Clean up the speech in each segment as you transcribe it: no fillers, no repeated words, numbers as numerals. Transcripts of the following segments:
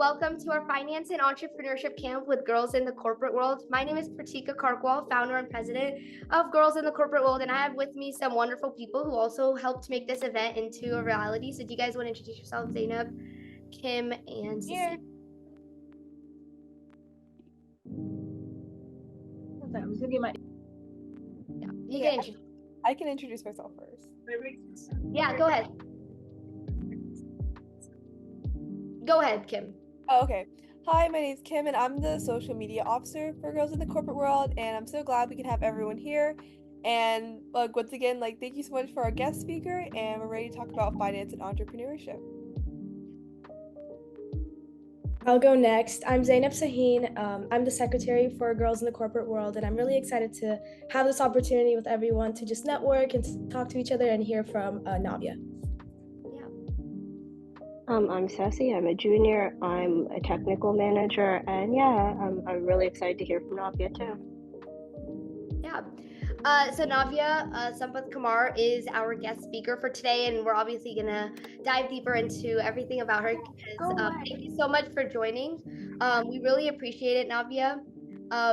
Welcome to our Finance and Entrepreneurship Camp with Girls in the Corporate World. My name is Pratika Karkwal, founder and president of Girls in the Corporate World, and I have with me some wonderful people who also helped make this event into a reality. So do you guys want to introduce yourselves, Zainab, Kim, and Sissy? I'm just gonna get my. I can introduce myself first. Yeah, go ahead. Go ahead, Kim. Oh, okay. Hi, my name's Kim, and I'm the social media officer for Girls in the Corporate World, and I'm so glad we can have everyone here. And once again, thank you so much for our guest speaker, and we're ready to talk about finance and entrepreneurship. I'll go next. I'm Zainab Sahin. I'm the secretary for Girls in the Corporate World, and I'm really excited to have this opportunity with everyone to just network and talk to each other and hear from Navya. I'm Sassy. I'm a junior. I'm a technical manager, and I'm really excited to hear from Navya too. Yeah. So Navya Sampath Kumar is our guest speaker for today, and we're obviously gonna dive deeper into everything about her. Thank you so much for joining. We really appreciate it, Navya.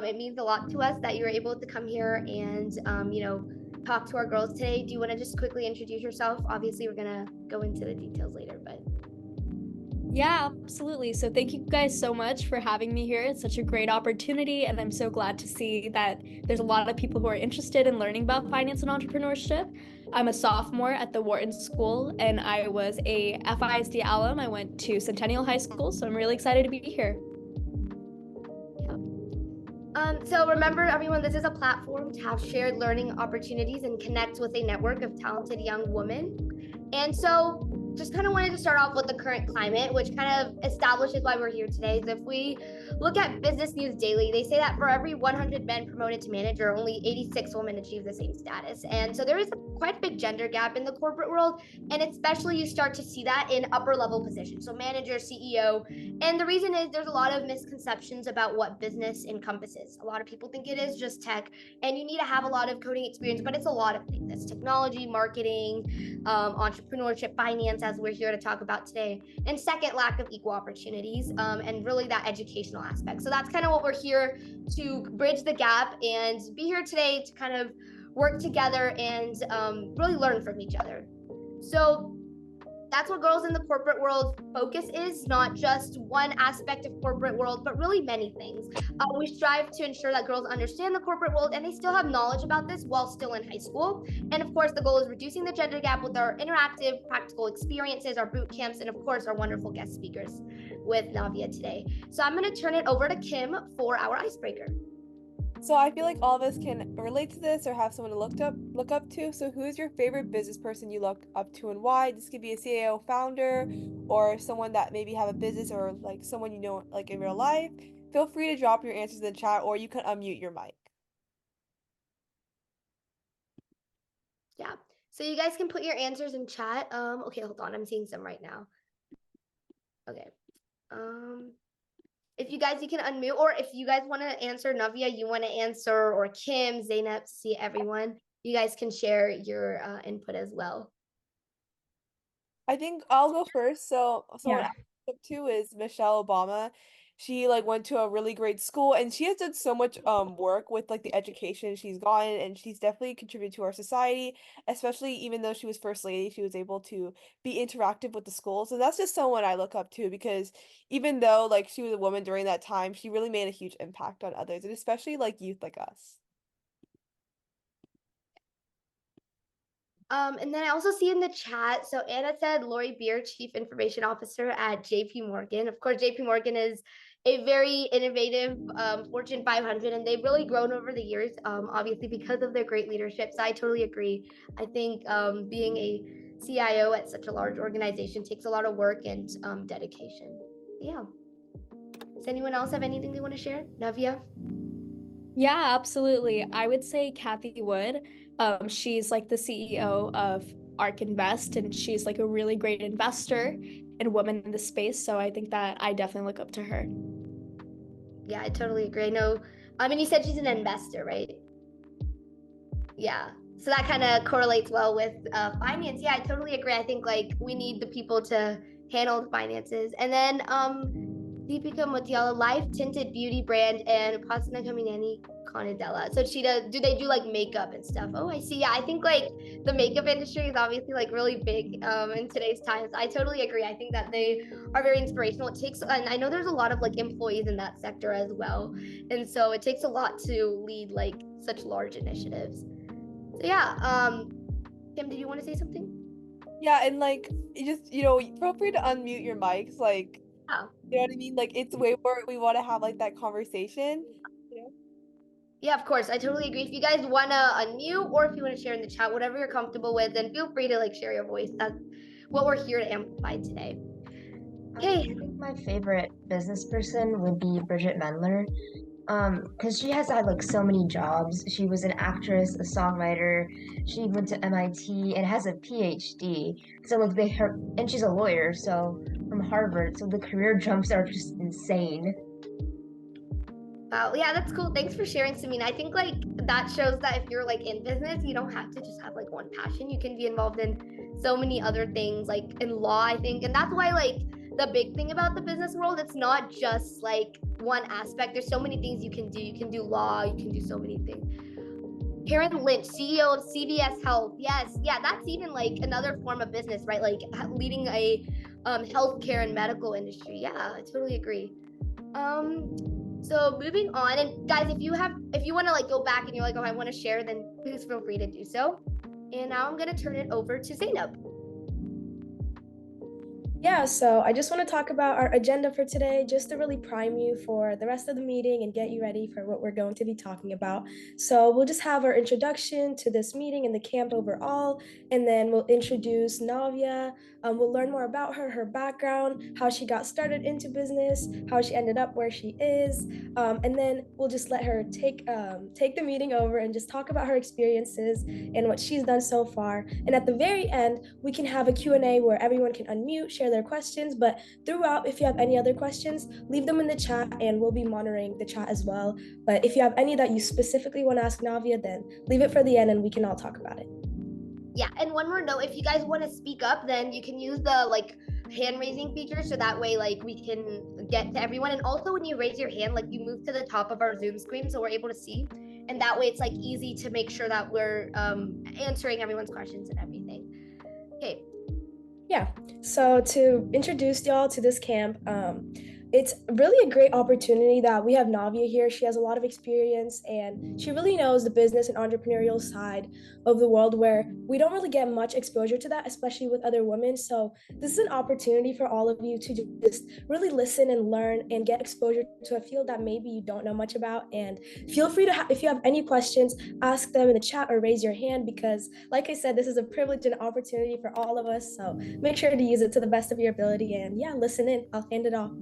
It means a lot to us that you were able to come here and talk to our girls today. Do you want to just quickly introduce yourself? Obviously, we're gonna go into the details later, but. Yeah, absolutely. So thank you guys so much for having me here. It's such a great opportunity, and I'm so glad to see that there's a lot of people who are interested in learning about finance and entrepreneurship. I'm a sophomore at the Wharton School, and I was a FISD alum. I went to Centennial High School, so I'm really excited to be here. So remember, everyone, this is a platform to have shared learning opportunities and connect with a network of talented young women. And so just kind of wanted to start off with the current climate, which kind of establishes why we're here today. So if we look at Business News Daily, they say that for every 100 men promoted to manager, only 86 women achieve the same status. And so there is quite a big gender gap in the corporate world, and especially you start to see that in upper level positions, so manager, CEO. And the reason is there's a lot of misconceptions about what business encompasses. A lot of people think it is just tech, and you need to have a lot of coding experience, but it's a lot of things. It's technology, marketing, entrepreneurship, finance, as we're here to talk about today. And second, lack of equal opportunities, and really that educational aspect. So that's kind of what we're here to bridge the gap and be here today to kind of work together and really learn from each other. So that's what Girls in the Corporate World focus is, not just one aspect of corporate world, but really many things. We strive to ensure that girls understand the corporate world and they still have knowledge about this while still in high school. And of course, the goal is reducing the gender gap with our interactive, practical experiences, our boot camps, and of course, our wonderful guest speakers with Navya today. So I'm going to turn it over to Kim for our icebreaker. So I feel like all of us can relate to this or have someone to look up to. So who is your favorite business person you look up to and why? This could be a CIO founder or someone that maybe have a business or someone you know in real life. Feel free to drop your answers in the chat or you can unmute your mic. Yeah. So you guys can put your answers in chat. Okay, hold on. I'm seeing some right now. Okay. If you guys, you can unmute, or if you guys want to answer, Navya, you want to answer, or Kim, Zainab, see everyone, you guys can share your input as well. I think I'll go first. So someone I look up to is Michelle Obama. She went to a really great school and she has done so much work with the education she's gotten, and she's definitely contributed to our society, especially even though she was first lady, she was able to be interactive with the schools. And that's just someone I look up to because even though she was a woman during that time, she really made a huge impact on others, and especially youth like us. And then I also see in the chat, so Anna said Lori Beer, Chief Information Officer at JP Morgan. Of course, JP Morgan is a very innovative Fortune 500, and they've really grown over the years, obviously because of their great leadership. So I totally agree. I think being a CIO at such a large organization takes a lot of work and dedication. Yeah. Does anyone else have anything they want to share? Navya? Yeah, absolutely. I would say Kathy Wood. She's the CEO of ARK Invest, and she's a really great investor and woman in the space. So I think that I definitely look up to her. Yeah, I totally agree. I know. I mean, you said she's an investor, right? Yeah. So that kind of correlates well with finance. Yeah, I totally agree. I think we need the people to handle the finances. And then Deepika Motiala, Life Tinted Beauty Brand, and Pasna Kamineni Conadella. So Cheetah, do they do like makeup and stuff? Oh, I see. Yeah, I think like the makeup industry is obviously like really big in today's times. I totally agree. I think that they are very inspirational. It takes, and I know there's a lot of like employees in that sector as well. And so it takes a lot to lead like such large initiatives. So yeah, Kim, did you want to say something? Yeah, and like you just, feel free to unmute your mics, like, Oh. you know what I mean? Like it's way more we want to have like that conversation. Yeah, of course. I totally agree. If you guys want to unmute or if you want to share in the chat, whatever you're comfortable with, then feel free to like share your voice. That's what we're here to amplify today. Okay. I think my favorite business person would be Bridget Mendler. Because she has had like so many jobs. She was an actress, a songwriter. She went to MIT and has a PhD. So like and she's a lawyer, so from Harvard. So the career jumps are just insane. Wow. Yeah, that's cool. Thanks for sharing, Samina. I think like that shows that if you're like in business, you don't have to just have like one passion. You can be involved in so many other things, like in law, I think. And that's why like the big thing about the business world, it's not just like one aspect. There's so many things you can do. You can do law, you can do so many things. Karen Lynch, CEO of CVS Health. Yes, yeah, that's even like another form of business, right? Like leading a healthcare and medical industry. Yeah, I totally agree. So moving on, and guys, if you want to like go back and you're like, oh, I want to share, then please feel free to do so. And now I'm gonna turn it over to Zainab. Yeah, so I just want to talk about our agenda for today, just to really prime you for the rest of the meeting and get you ready for what we're going to be talking about. So we'll just have our introduction to this meeting and the camp overall, and then we'll introduce Navya. We'll learn more about her background, how she got started into business, how she ended up where she is, and then we'll just let her take the meeting over and just talk about her experiences and what she's done so far. And at the very end, we can have a Q&A where everyone can unmute, share their questions, but throughout, if you have any other questions, leave them in the chat and we'll be monitoring the chat as well. But if you have any that you specifically want to ask Navya, then leave it for the end and we can all talk about it. Yeah, and one more note, if you guys want to speak up, then you can use the like hand raising feature, so that way like we can get to everyone. And also when you raise your hand, like you move to the top of our Zoom screen so we're able to see, and that way it's like easy to make sure that we're answering everyone's questions and everything. Okay. Yeah, so to introduce y'all to this camp, it's really a great opportunity that we have Navya here. She has a lot of experience and she really knows the business and entrepreneurial side of the world where we don't really get much exposure to that, especially with other women. So this is an opportunity for all of you to just really listen and learn and get exposure to a field that maybe you don't know much about. And feel free to, if you have any questions, ask them in the chat or raise your hand, because like I said, this is a privilege and opportunity for all of us. So make sure to use it to the best of your ability and yeah, listen in. I'll hand it off.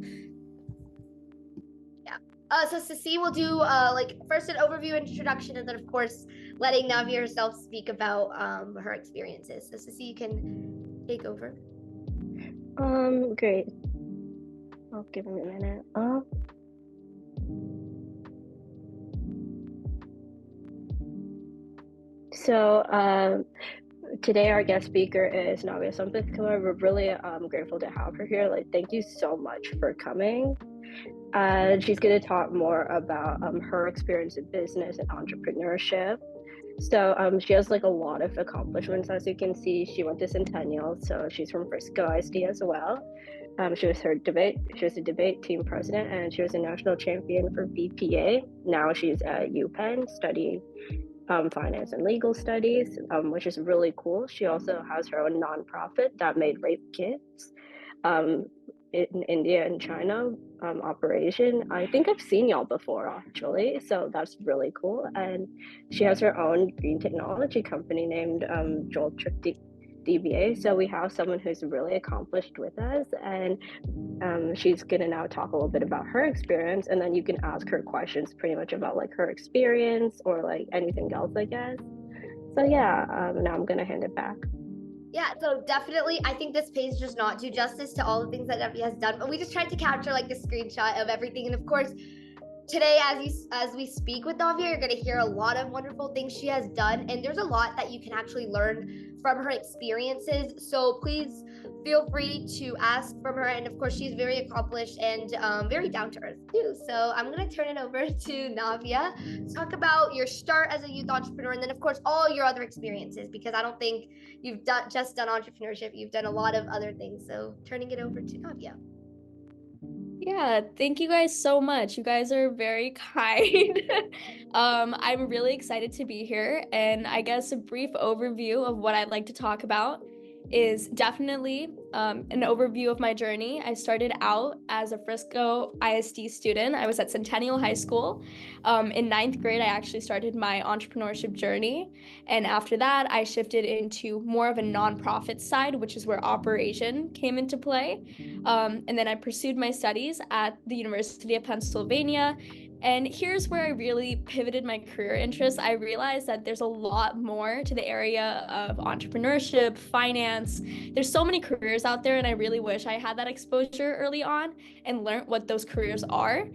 So Ceci will do like first an overview introduction, and then of course letting Navya herself speak about her experiences. So Ceci, you can take over. Great. I'll give him a minute. So today our guest speaker is Navya Sampathkumar. We're really grateful to have her here. Like, thank you so much for coming. She's going to talk more about her experience in business and entrepreneurship. So she has like a lot of accomplishments, as you can see. She went to Centennial, so she's from Frisco ISD as well. She was a debate team president, and she was a national champion for BPA. Now she's at UPenn studying finance and legal studies, which is really cool. She also has her own nonprofit that made rape kits in India and China operation. I think I've seen y'all before actually, so that's really cool. And she has her own green technology company named Jolt Trick DBA. So we have someone who's really accomplished with us, and she's gonna now talk a little bit about her experience, and then you can ask her questions pretty much about like her experience or like anything else, I guess. So yeah, now I'm gonna hand it back. Yeah, so definitely, I think this page does not do justice to all the things that Navya has done, but we just tried to capture like the screenshot of everything. And of course, today, as we speak with Navia, you're going to hear a lot of wonderful things she has done, and there's a lot that you can actually learn from her experiences. So please feel free to ask from her, and of course, she's very accomplished and very down to earth too. So I'm going to turn it over to Navia to talk about your start as a youth entrepreneur, and then of course all your other experiences, because I don't think you've just done entrepreneurship. You've done a lot of other things. So turning it over to Navia. Yeah, thank you guys so much. You guys are very kind. I'm really excited to be here, and I guess a brief overview of what I'd like to talk about is definitely an overview of my journey. I started out as a Frisco ISD student. I was at Centennial High School. In ninth grade, I actually started my entrepreneurship journey. And after that, I shifted into more of a nonprofit side, which is where operation came into play. And then I pursued my studies at the University of Pennsylvania. And here's where I really pivoted my career interests. I realized that there's a lot more to the area of entrepreneurship, finance. There's so many careers out there, and I really wish I had that exposure early on and learned what those careers are.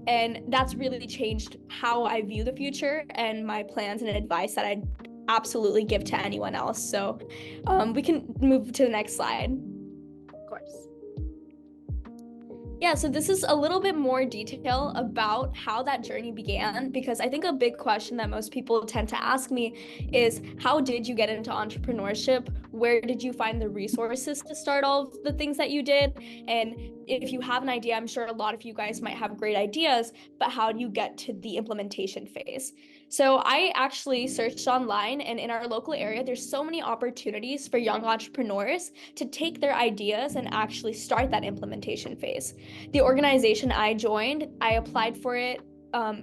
And that's really changed how I view the future and my plans and advice that I absolutely give to anyone else. So we can move to the next slide. Of course. Yeah, so this is a little bit more detail about how that journey began, because I think a big question that most people tend to ask me is, how did you get into entrepreneurship? Where did you find the resources to start all of the things that you did? And if you have an idea, I'm sure a lot of you guys might have great ideas, but how do you get to the implementation phase? So I actually searched online, and in our local area, there's so many opportunities for young entrepreneurs to take their ideas and actually start that implementation phase. The organization I joined, I applied for it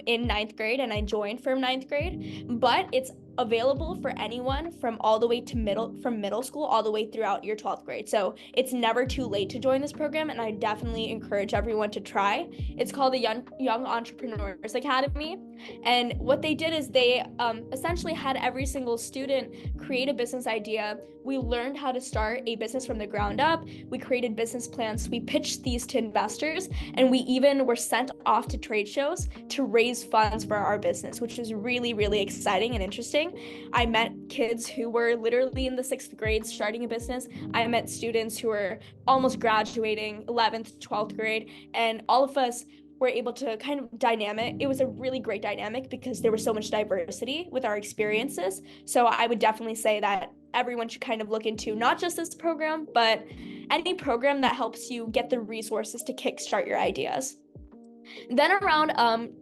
in ninth grade, and I joined from ninth grade, but it's available for anyone from all the way to middle school all the way throughout your 12th grade. So it's never too late to join this program, and I definitely encourage everyone to try. It's called the Young Entrepreneurs Academy, and what they did is they essentially had every single student create a business idea. We learned how to start a business from the ground up. We created business plans. We pitched these to investors, and we even were sent off to trade shows to raise funds for our business, which was really, really exciting and interesting. I met kids who were literally in the 6th grade starting a business. I met students who were almost graduating 11th, 12th grade, and all of us were able to kind of dynamic. It was a really great dynamic because there was so much diversity with our experiences. So I would definitely say that everyone should kind of look into not just this program, but any program that helps you get the resources to kickstart your ideas. Then around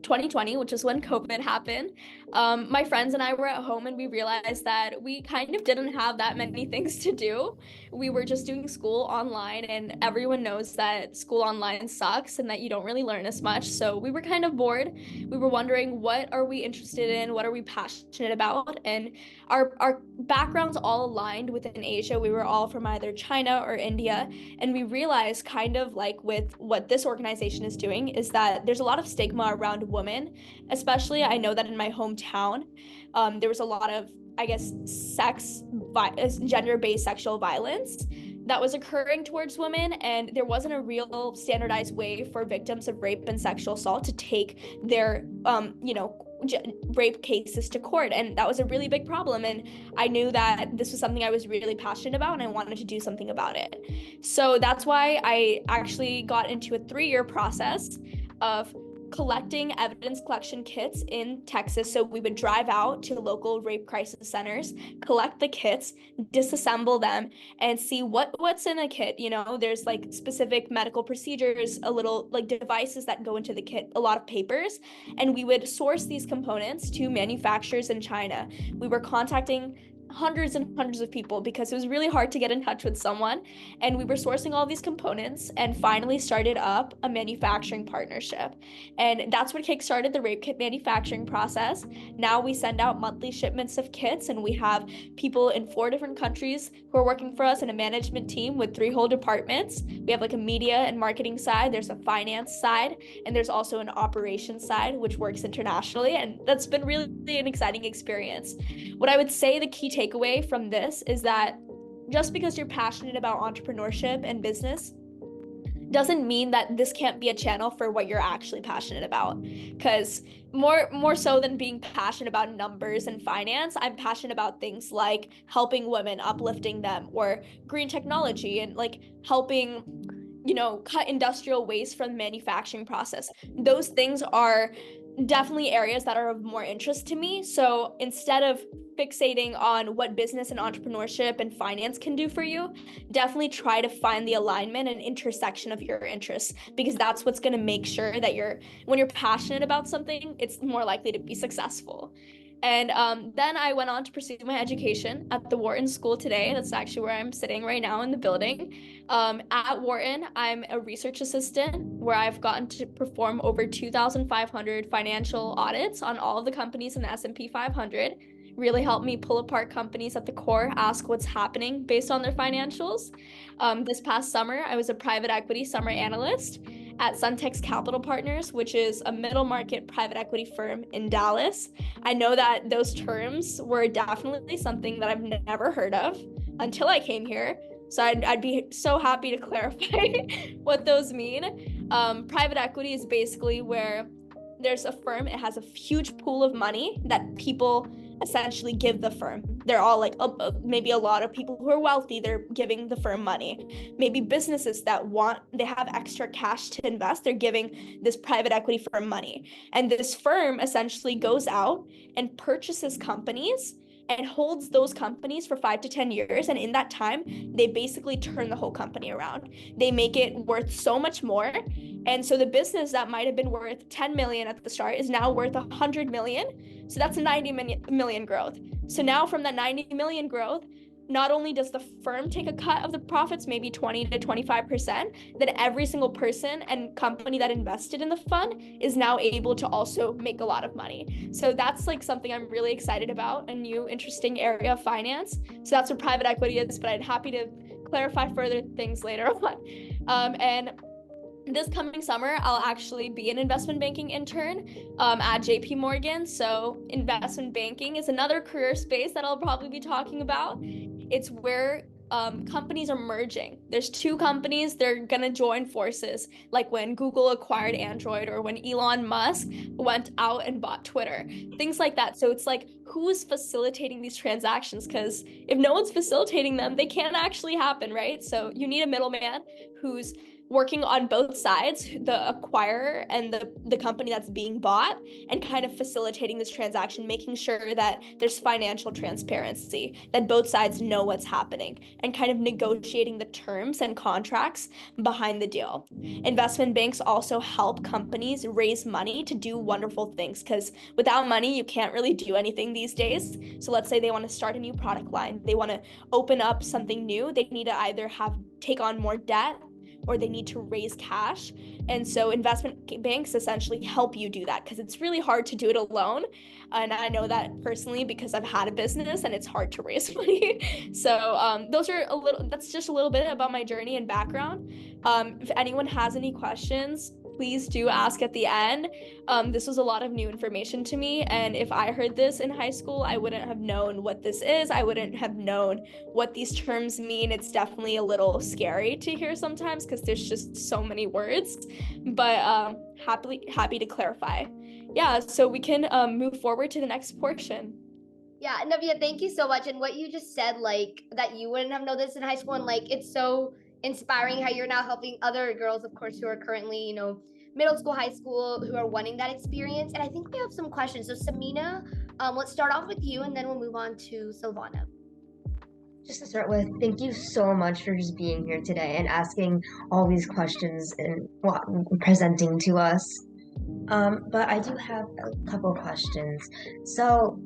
2020, which is when COVID happened, my friends and I were at home, and we realized that we kind of didn't have that many things to do. We were just doing school online, and everyone knows that school online sucks and that you don't really learn as much. So we were kind of bored. We were wondering, what are we interested in? What are we passionate about? And our backgrounds all aligned within Asia. We were all from either China or India. And we realized, kind of like with what this organization is doing, is that there's a lot of stigma around women, especially I know that in my hometown, there was a lot of, I guess, gender-based sexual violence that was occurring towards women, and there wasn't a real standardized way for victims of rape and sexual assault to take their, rape cases to court, and that was a really big problem. And I knew that this was something I was really passionate about, and I wanted to do something about it. So that's why I actually got into a 3-year process of collecting evidence collection kits in Texas. So we would drive out to local rape crisis centers, collect the kits, disassemble them, and see what's in a kit. There's like specific medical procedures, a little like devices that go into the kit, a lot of papers, and we would source these components to manufacturers in China. We were contacting hundreds and hundreds of people because it was really hard to get in touch with someone, and we were sourcing all these components and finally started up a manufacturing partnership, and that's what kickstarted the rape kit manufacturing process. Now we send out monthly shipments of kits, and we have people in 4 different countries who are working for us in a management team with 3 whole departments. We have like a media and marketing side, there's a finance side, and there's also an operations side which works internationally, and that's been really an exciting experience. What I would say the key takeaway from this is that just because you're passionate about entrepreneurship and business doesn't mean that this can't be a channel for what you're actually passionate about. Because more so than being passionate about numbers and finance, I'm passionate about things like helping women, uplifting them, or green technology, and like helping, cut industrial waste from the manufacturing process. Those things are definitely areas that are of more interest to me. So instead of fixating on what business and entrepreneurship and finance can do for you, definitely try to find the alignment and intersection of your interests, because that's what's going to make sure that when you're passionate about something, it's more likely to be successful. And then I went on to pursue my education at the Wharton School today. That's actually where I'm sitting right now in the building. At Wharton, I'm a research assistant where I've gotten to perform over 2,500 financial audits on all of the companies in the S&P 500. Really helped me pull apart companies at the core, ask what's happening based on their financials. This past summer, I was a private equity summer analyst at Suntex Capital Partners, which is a middle market private equity firm in Dallas. I know that those terms were definitely something that I've never heard of until I came here. So I'd be so happy to clarify what those mean. Private equity is basically where there's a firm, it has a huge pool of money that people essentially give the firm. They're all like, maybe a lot of people who are wealthy, they're giving the firm money. Maybe businesses that they have extra cash to invest, they're giving this private equity firm money. And this firm essentially goes out and purchases companies and holds those companies for 5 to 10 years. And in that time, they basically turn the whole company around. They make it worth so much more. And so the business that might have been worth 10 million at the start is now worth 100 million. So that's 90 million growth. So now from that 90 million growth, not only does the firm take a cut of the profits, maybe 20 to 25%, then every single person and company that invested in the fund is now able to also make a lot of money. So that's like something I'm really excited about, a new interesting area of finance. So that's what private equity is, but I'd happy to clarify further things later on. And this coming summer, I'll actually be an investment banking intern at JP Morgan. So investment banking is another career space that I'll probably be talking about. It's where companies are merging. There's two companies, they're gonna join forces, like when Google acquired Android or when Elon Musk went out and bought Twitter, things like that. So it's like, who's facilitating these transactions? Because if no one's facilitating them, they can't actually happen, right? So you need a middleman who's working on both sides, the acquirer and the company that's being bought, and kind of facilitating this transaction, making sure that there's financial transparency, that both sides know what's happening, and kind of negotiating the terms and contracts behind the deal. Investment banks also help companies raise money to do wonderful things, because without money, you can't really do anything these days. So let's say they want to start a new product line, they want to open up something new, they need to either take on more debt, or they need to raise cash. And so investment banks essentially help you do that, because it's really hard to do it alone. And I know that personally because I've had a business and it's hard to raise money. So that's just a little bit about my journey and background. If anyone has any questions, please do ask at the end. This was a lot of new information to me, and if I heard this in high school, I wouldn't have known what this is. I wouldn't have known what these terms mean. It's definitely a little scary to hear sometimes because there's just so many words, but happy to clarify. Yeah, so we can move forward to the next portion. Yeah, Navia, thank you so much. And what you just said, like that you wouldn't have known this in high school, and like it's so inspiring how you're now helping other girls, of course, who are currently, middle school, high school, who are wanting that experience. And I think we have some questions. So Samina, let's start off with you and then we'll move on to Silvana. Just to start with, thank you so much for just being here today and asking all these questions and presenting to us. But I do have a couple questions. So,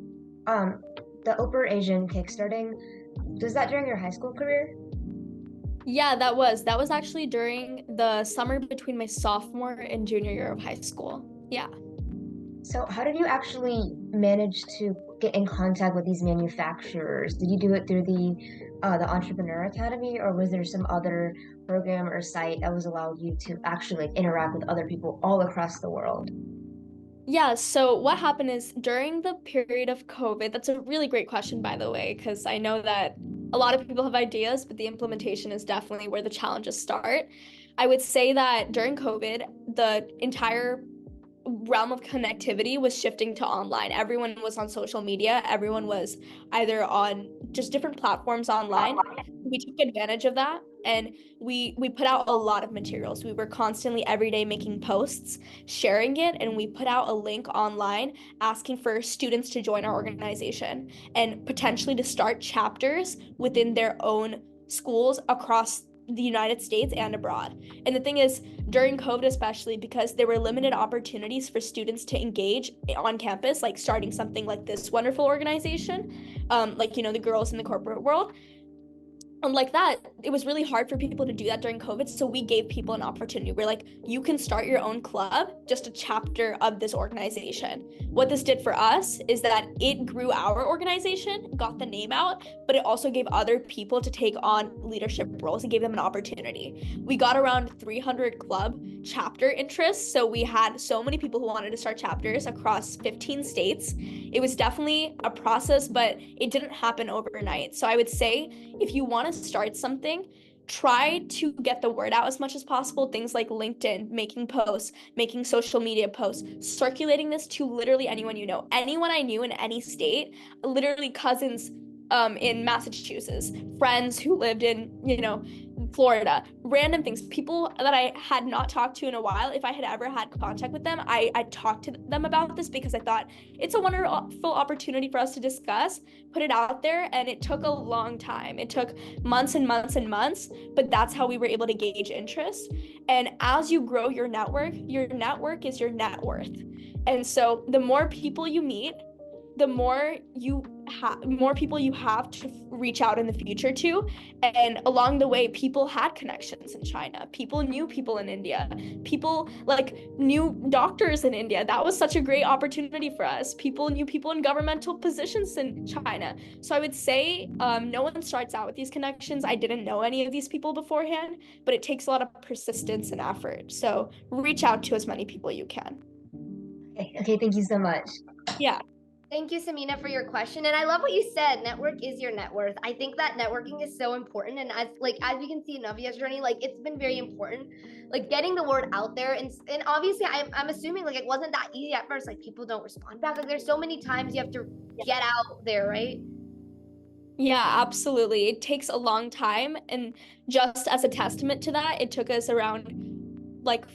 the Oprah Asian kickstarting, was that during your high school career? Yeah, that was actually during the summer between my sophomore and junior year of high school. Yeah. So how did you actually manage to get in contact with these manufacturers? Did you do it through the Entrepreneur Academy, or was there some other program or site that was allowed you to actually interact with other people all across the world? Yeah, so what happened is during the period of COVID, that's a really great question, by the way, because I know that a lot of people have ideas, but the implementation is definitely where the challenges start. I would say that during COVID, the entire realm of connectivity was shifting to online. Everyone was on social media. Everyone was either on just different platforms online. We took advantage of that, and we put out a lot of materials. We were constantly every day making posts, sharing it, and we put out a link online asking for students to join our organization and potentially to start chapters within their own schools across the United States and abroad. And the thing is, during COVID especially, because there were limited opportunities for students to engage on campus, like starting something like this wonderful organization, like, the girls in the corporate world, like that, it was really hard for people to do that during COVID. So we gave people an opportunity. We're like, you can start your own club, just a chapter of this organization. What this did for us is that it grew our organization, got the name out, but it also gave other people to take on leadership roles and gave them an opportunity. We got around 300 club chapter interests. So we had so many people who wanted to start chapters across 15 states. It was definitely a process, but it didn't happen overnight. So I would say, if you want to start something, try to get the word out as much as possible. Things like LinkedIn, making posts, making social media posts, circulating this to literally anyone you know. Anyone I knew in any state, literally cousins in Massachusetts, friends who lived in, Florida, random things, people that I had not talked to in a while. If I had ever had contact with them, I talked to them about this because I thought it's a wonderful opportunity for us to discuss, put it out there. And it took a long time. It took months and months and months, but that's how we were able to gauge interest. And as you grow your network is your net worth. And so the more people you meet, the more people you have to reach out in the future to. And along the way, people had connections in China. People knew people in India. People knew doctors in India. That was such a great opportunity for us. People knew people in governmental positions in China. So I would say no one starts out with these connections. I didn't know any of these people beforehand, but it takes a lot of persistence and effort. So reach out to as many people you can. Okay, thank you so much. Yeah. Thank you, Samina, for your question. And I love what you said. Network is your net worth. I think that networking is so important. And as we can see in Navia's journey, it's been very important, getting the word out there. And obviously I'm assuming it wasn't that easy at first. People don't respond back. There's so many times you have to get out there, right? Yeah, absolutely. It takes a long time. And just as a testament to that, it took us around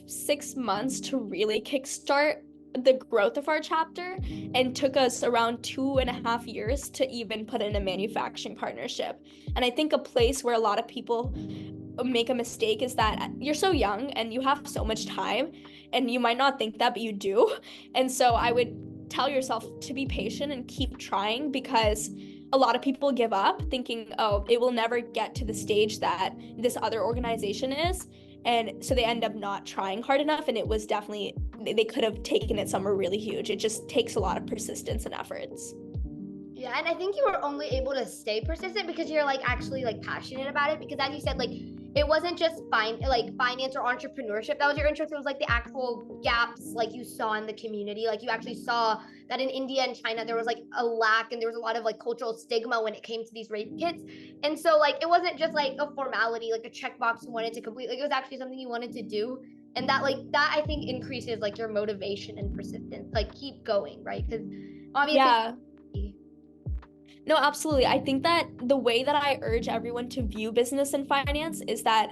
6 months to really kickstart the growth of our chapter, and took us around 2.5 years to even put in a manufacturing partnership. And I think a place where a lot of people make a mistake is that you're so young and you have so much time, and you might not think that, but you do. And so I would tell yourself to be patient and keep trying, because a lot of people give up thinking, oh, it will never get to the stage that this other organization is. And so they end up not trying hard enough. And it was definitely, they could have taken it somewhere really huge. It just takes a lot of persistence and efforts. Yeah, and I think you were only able to stay persistent because you're actually passionate about it. Because as you said, it wasn't just finance or entrepreneurship that was your interest. It was the actual gaps you saw in the community. You actually saw that in India and China there was a lack, and there was a lot of cultural stigma when it came to these rape kits. And so it wasn't just a formality, a checkbox you wanted to complete. It was actually something you wanted to do. And that that I think increases your motivation and persistence. Keep going, right? Because obviously. Yeah. No, absolutely. I think that the way that I urge everyone to view business and finance is that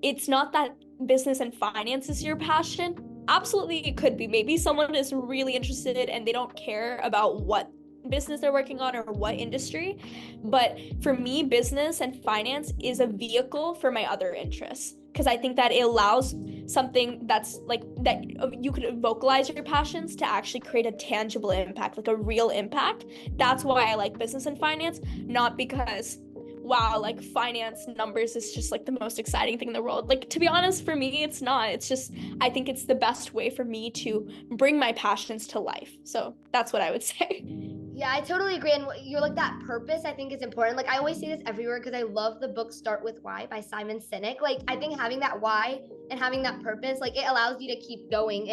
it's not that business and finance is your passion. Absolutely, it could be. Maybe someone is really interested and they don't care about what business they're working on or what industry. But for me, business and finance is a vehicle for my other interests, because I think that it allows something that's that you could vocalize your passions to actually create a tangible impact, a real impact. That's why I like business and finance, not because wow, finance numbers is just the most exciting thing in the world. To be honest, for me, it's not. It's just, I think it's the best way for me to bring my passions to life. So that's what I would say. Yeah, I totally agree. And you're that purpose, I think, is important. I always say this everywhere because I love the book Start With Why by Simon Sinek. I think having that why and having that purpose, it allows you to keep going.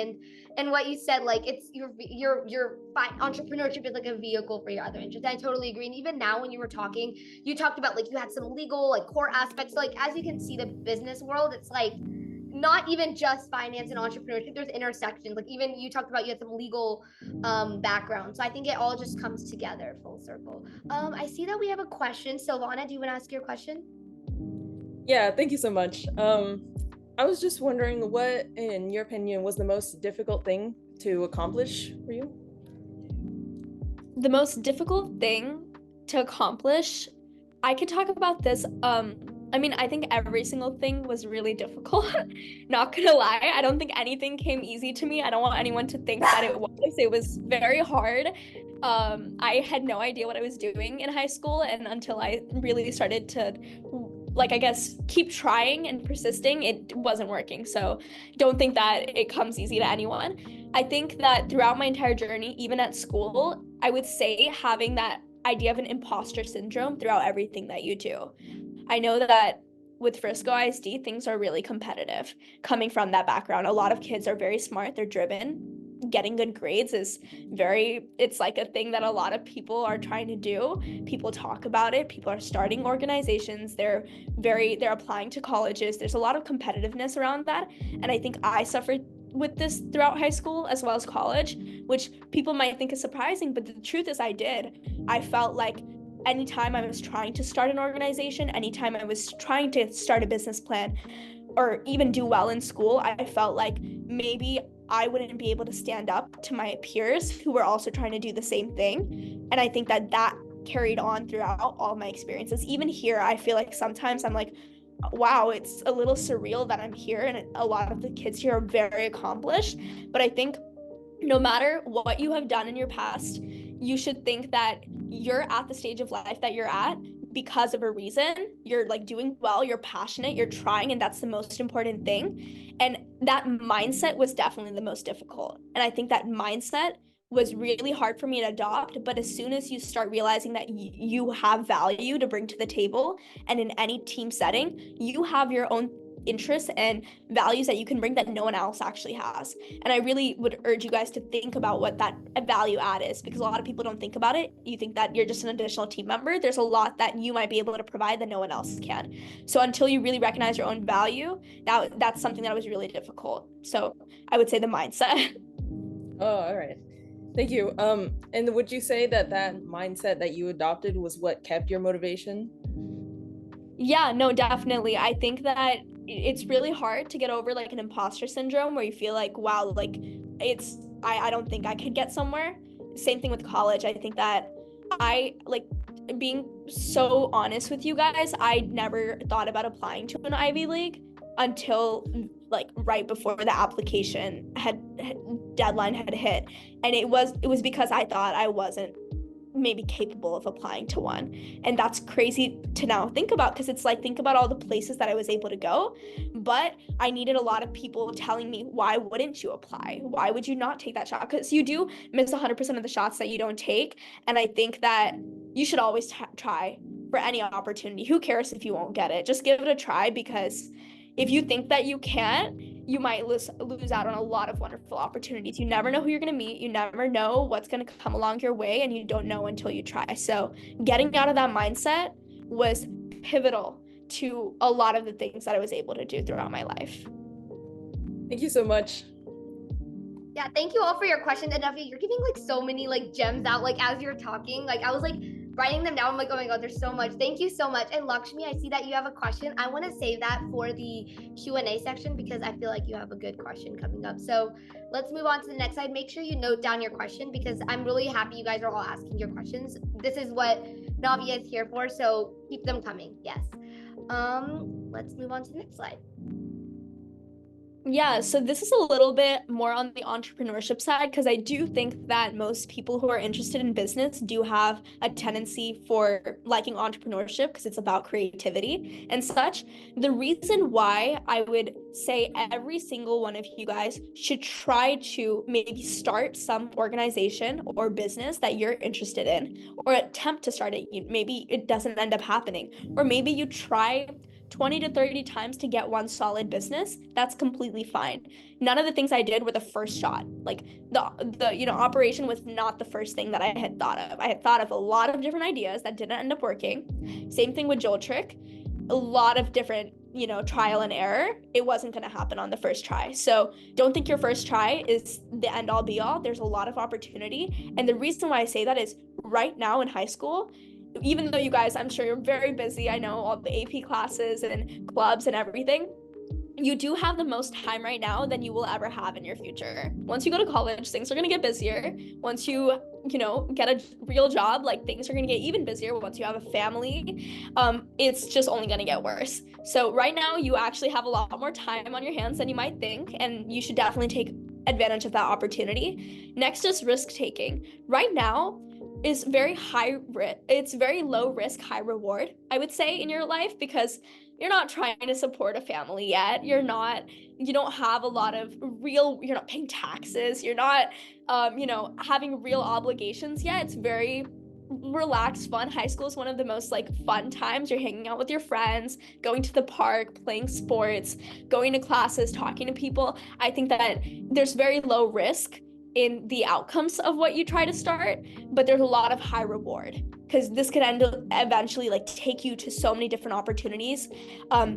And what you said, it's your entrepreneurship is a vehicle for your other interests. I totally agree. And even now when you were talking, you talked about you had some legal, core aspects. So as you can see, the business world, it's not even just finance and entrepreneurship, there's intersections. Like even you talked about you had some legal background. So I think it all just comes together full circle. I see that we have a question. Silvana, do you want to ask your question? Yeah, thank you so much. I was just wondering what, in your opinion, was the most difficult thing to accomplish for you? The most difficult thing to accomplish, I could talk about this. I mean, I think every single thing was really difficult. Not gonna lie, I don't think anything came easy to me. I don't want anyone to think that it was. It was very hard. I had no idea what I was doing in high school, and until I really started to, like, I guess, keep trying and persisting, it wasn't working. So don't think that it comes easy to anyone. I think that throughout my entire journey, even at school, I would say having that idea of an imposter syndrome throughout everything that you do. I know that with Frisco ISD, things are really competitive. Coming from that background, a lot of kids are very smart, they're driven. Getting good grades is it's like a thing that a lot of people are trying to do. People talk about it, people are starting organizations, they're applying to colleges. There's a lot of competitiveness around that. And I think I suffered with this throughout high school as well as college, which people might think is surprising, but the truth is I did. I felt like anytime I was trying to start an organization, anytime I was trying to start a business plan or even do well in school, I felt like maybe I wouldn't be able to stand up to my peers who were also trying to do the same thing. And I think that carried on throughout all my experiences. Even here, I feel like sometimes I'm like, wow, it's a little surreal that I'm here, and a lot of the kids here are very accomplished. But I think no matter what you have done in your past, you should think that you're at the stage of life that you're at because of a reason. You're like doing well, you're passionate, you're trying, and that's the most important thing. And that mindset was definitely the most difficult. And I think that mindset was really hard for me to adopt. But as soon as you start realizing that you have value to bring to the table, and in any team setting, you have your own interests and values that you can bring that no one else actually has. And I really would urge you guys to think about what that value add is, because a lot of people don't think about it. You think that you're just an additional team member. There's a lot that you might be able to provide that no one else can. So until you really recognize your own value, that's something that was really difficult. So I would say the mindset. Oh, all right. Thank you. And would you say that mindset that you adopted was what kept your motivation? Yeah, no, definitely. I think that it's really hard to get over like an imposter syndrome where you feel like, wow, like I don't think I could get somewhere. Same thing with college. I think that being so honest with you guys, I never thought about applying to an Ivy League until like right before the application deadline had hit. And it was because I thought I wasn't maybe capable of applying to one. And that's crazy to now think about, because it's like, think about all the places that I was able to go, but I needed a lot of people telling me, why wouldn't you apply? Why would you not take that shot? Because you do miss 100% of the shots that you don't take. And I think that you should always try for any opportunity. Who cares if you won't get it? Just give it a try, because if you think that you can't, you might lose out on a lot of wonderful opportunities. You never know who you're going to meet. You never know what's going to come along your way, and you don't know until you try. So getting out of that mindset was pivotal to a lot of the things that I was able to do throughout my life. Thank you so much. Yeah, thank you all for your questions. And Navi, you're giving like so many like gems out like as you're talking. Like I was like writing them down. I'm like, oh my God, there's so much. Thank you so much. And Lakshmi, I see that you have a question. I want to save that for the Q&A section, because I feel like you have a good question coming up. So let's move on to the next slide. Make sure you note down your question, because I'm really happy you guys are all asking your questions. This is what Navi is here for. So keep them coming. Yes. Let's move on to the next slide. Yeah, so this is a little bit more on the entrepreneurship side, because I do think that most people who are interested in business do have a tendency for liking entrepreneurship, because it's about creativity and such. The reason why I would say every single one of you guys should try to maybe start some organization or business that you're interested in, or attempt to start it. Maybe it doesn't end up happening, or maybe you try 20 to 30 times to get one solid business. That's completely fine. None of the things I did were the first shot. Like the operation was not the first thing that I had thought of. I had thought of a lot of different ideas that didn't end up working. Same thing with Joel Trick. A lot of different trial and error, it wasn't going to happen on the first try. So don't think your first try is the end all be all. There's a lot of opportunity. And the reason why I say that is right now in high school, even though you guys, I'm sure you're very busy, I know all the AP classes and clubs and everything, you do have the most time right now than you will ever have in your future. Once you go to college, things are going to get busier. Once you get a real job, like things are going to get even busier. Once you have a family, it's just only going to get worse. So right now you actually have a lot more time on your hands than you might think, and you should definitely take advantage of that opportunity. Next is risk taking. Right now is very high risk. It's very low risk, high reward, I would say, in your life, because you're not trying to support a family yet. You don't have a lot of you're not paying taxes. You're not, having real obligations yet. It's very relaxed, fun. High school is one of the most like fun times. You're hanging out with your friends, going to the park, playing sports, going to classes, talking to people. I think that there's very low risk in the outcomes of what you try to start, but there's a lot of high reward, because this could eventually like take you to so many different opportunities.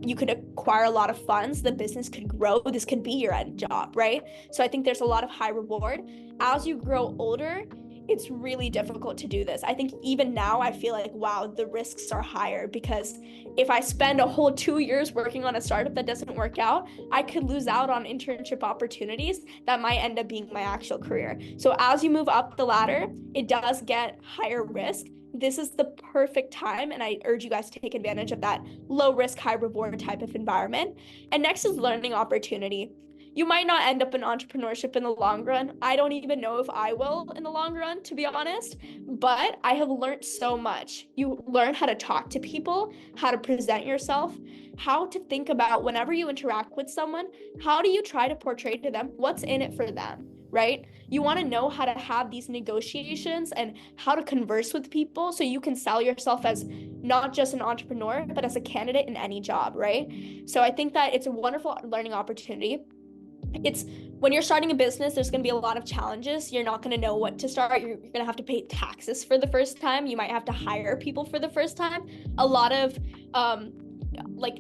You could acquire a lot of funds, the business could grow, this could be your end job, right? So I think there's a lot of high reward. As you grow older, it's really difficult to do this. I think even now I feel like, wow, the risks are higher, because if I spend a whole 2 years working on a startup that doesn't work out, I could lose out on internship opportunities that might end up being my actual career. So as you move up the ladder, it does get higher risk. This is the perfect time, and I urge you guys to take advantage of that low risk, high reward type of environment. And next is learning opportunity. You might not end up in entrepreneurship in the long run. I don't even know if I will in the long run, to be honest, but I have learned so much. You learn how to talk to people, how to present yourself, how to think about whenever you interact with someone, how do you try to portray to them what's in it for them, right? You want to know how to have these negotiations and how to converse with people so you can sell yourself as not just an entrepreneur, but as a candidate in any job, right? So I think that it's a wonderful learning opportunity. It's when you're starting a business, there's going to be a lot of challenges. You're not going to know what to start. You're going to have to pay taxes for the first time. You might have to hire people for the first time. A lot of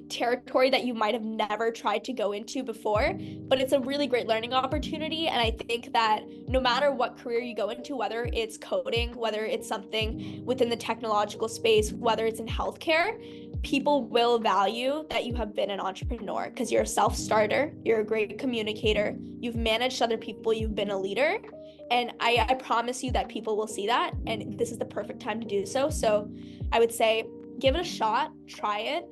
territory that you might have never tried to go into before, but it's a really great learning opportunity. And I think that no matter what career you go into, whether it's coding, whether it's something within the technological space, whether it's in healthcare, people will value that you have been an entrepreneur, because you're a self-starter, you're a great communicator, you've managed other people, you've been a leader. And I promise you that people will see that, and this is the perfect time to do so. So I would say, give it a shot, try it.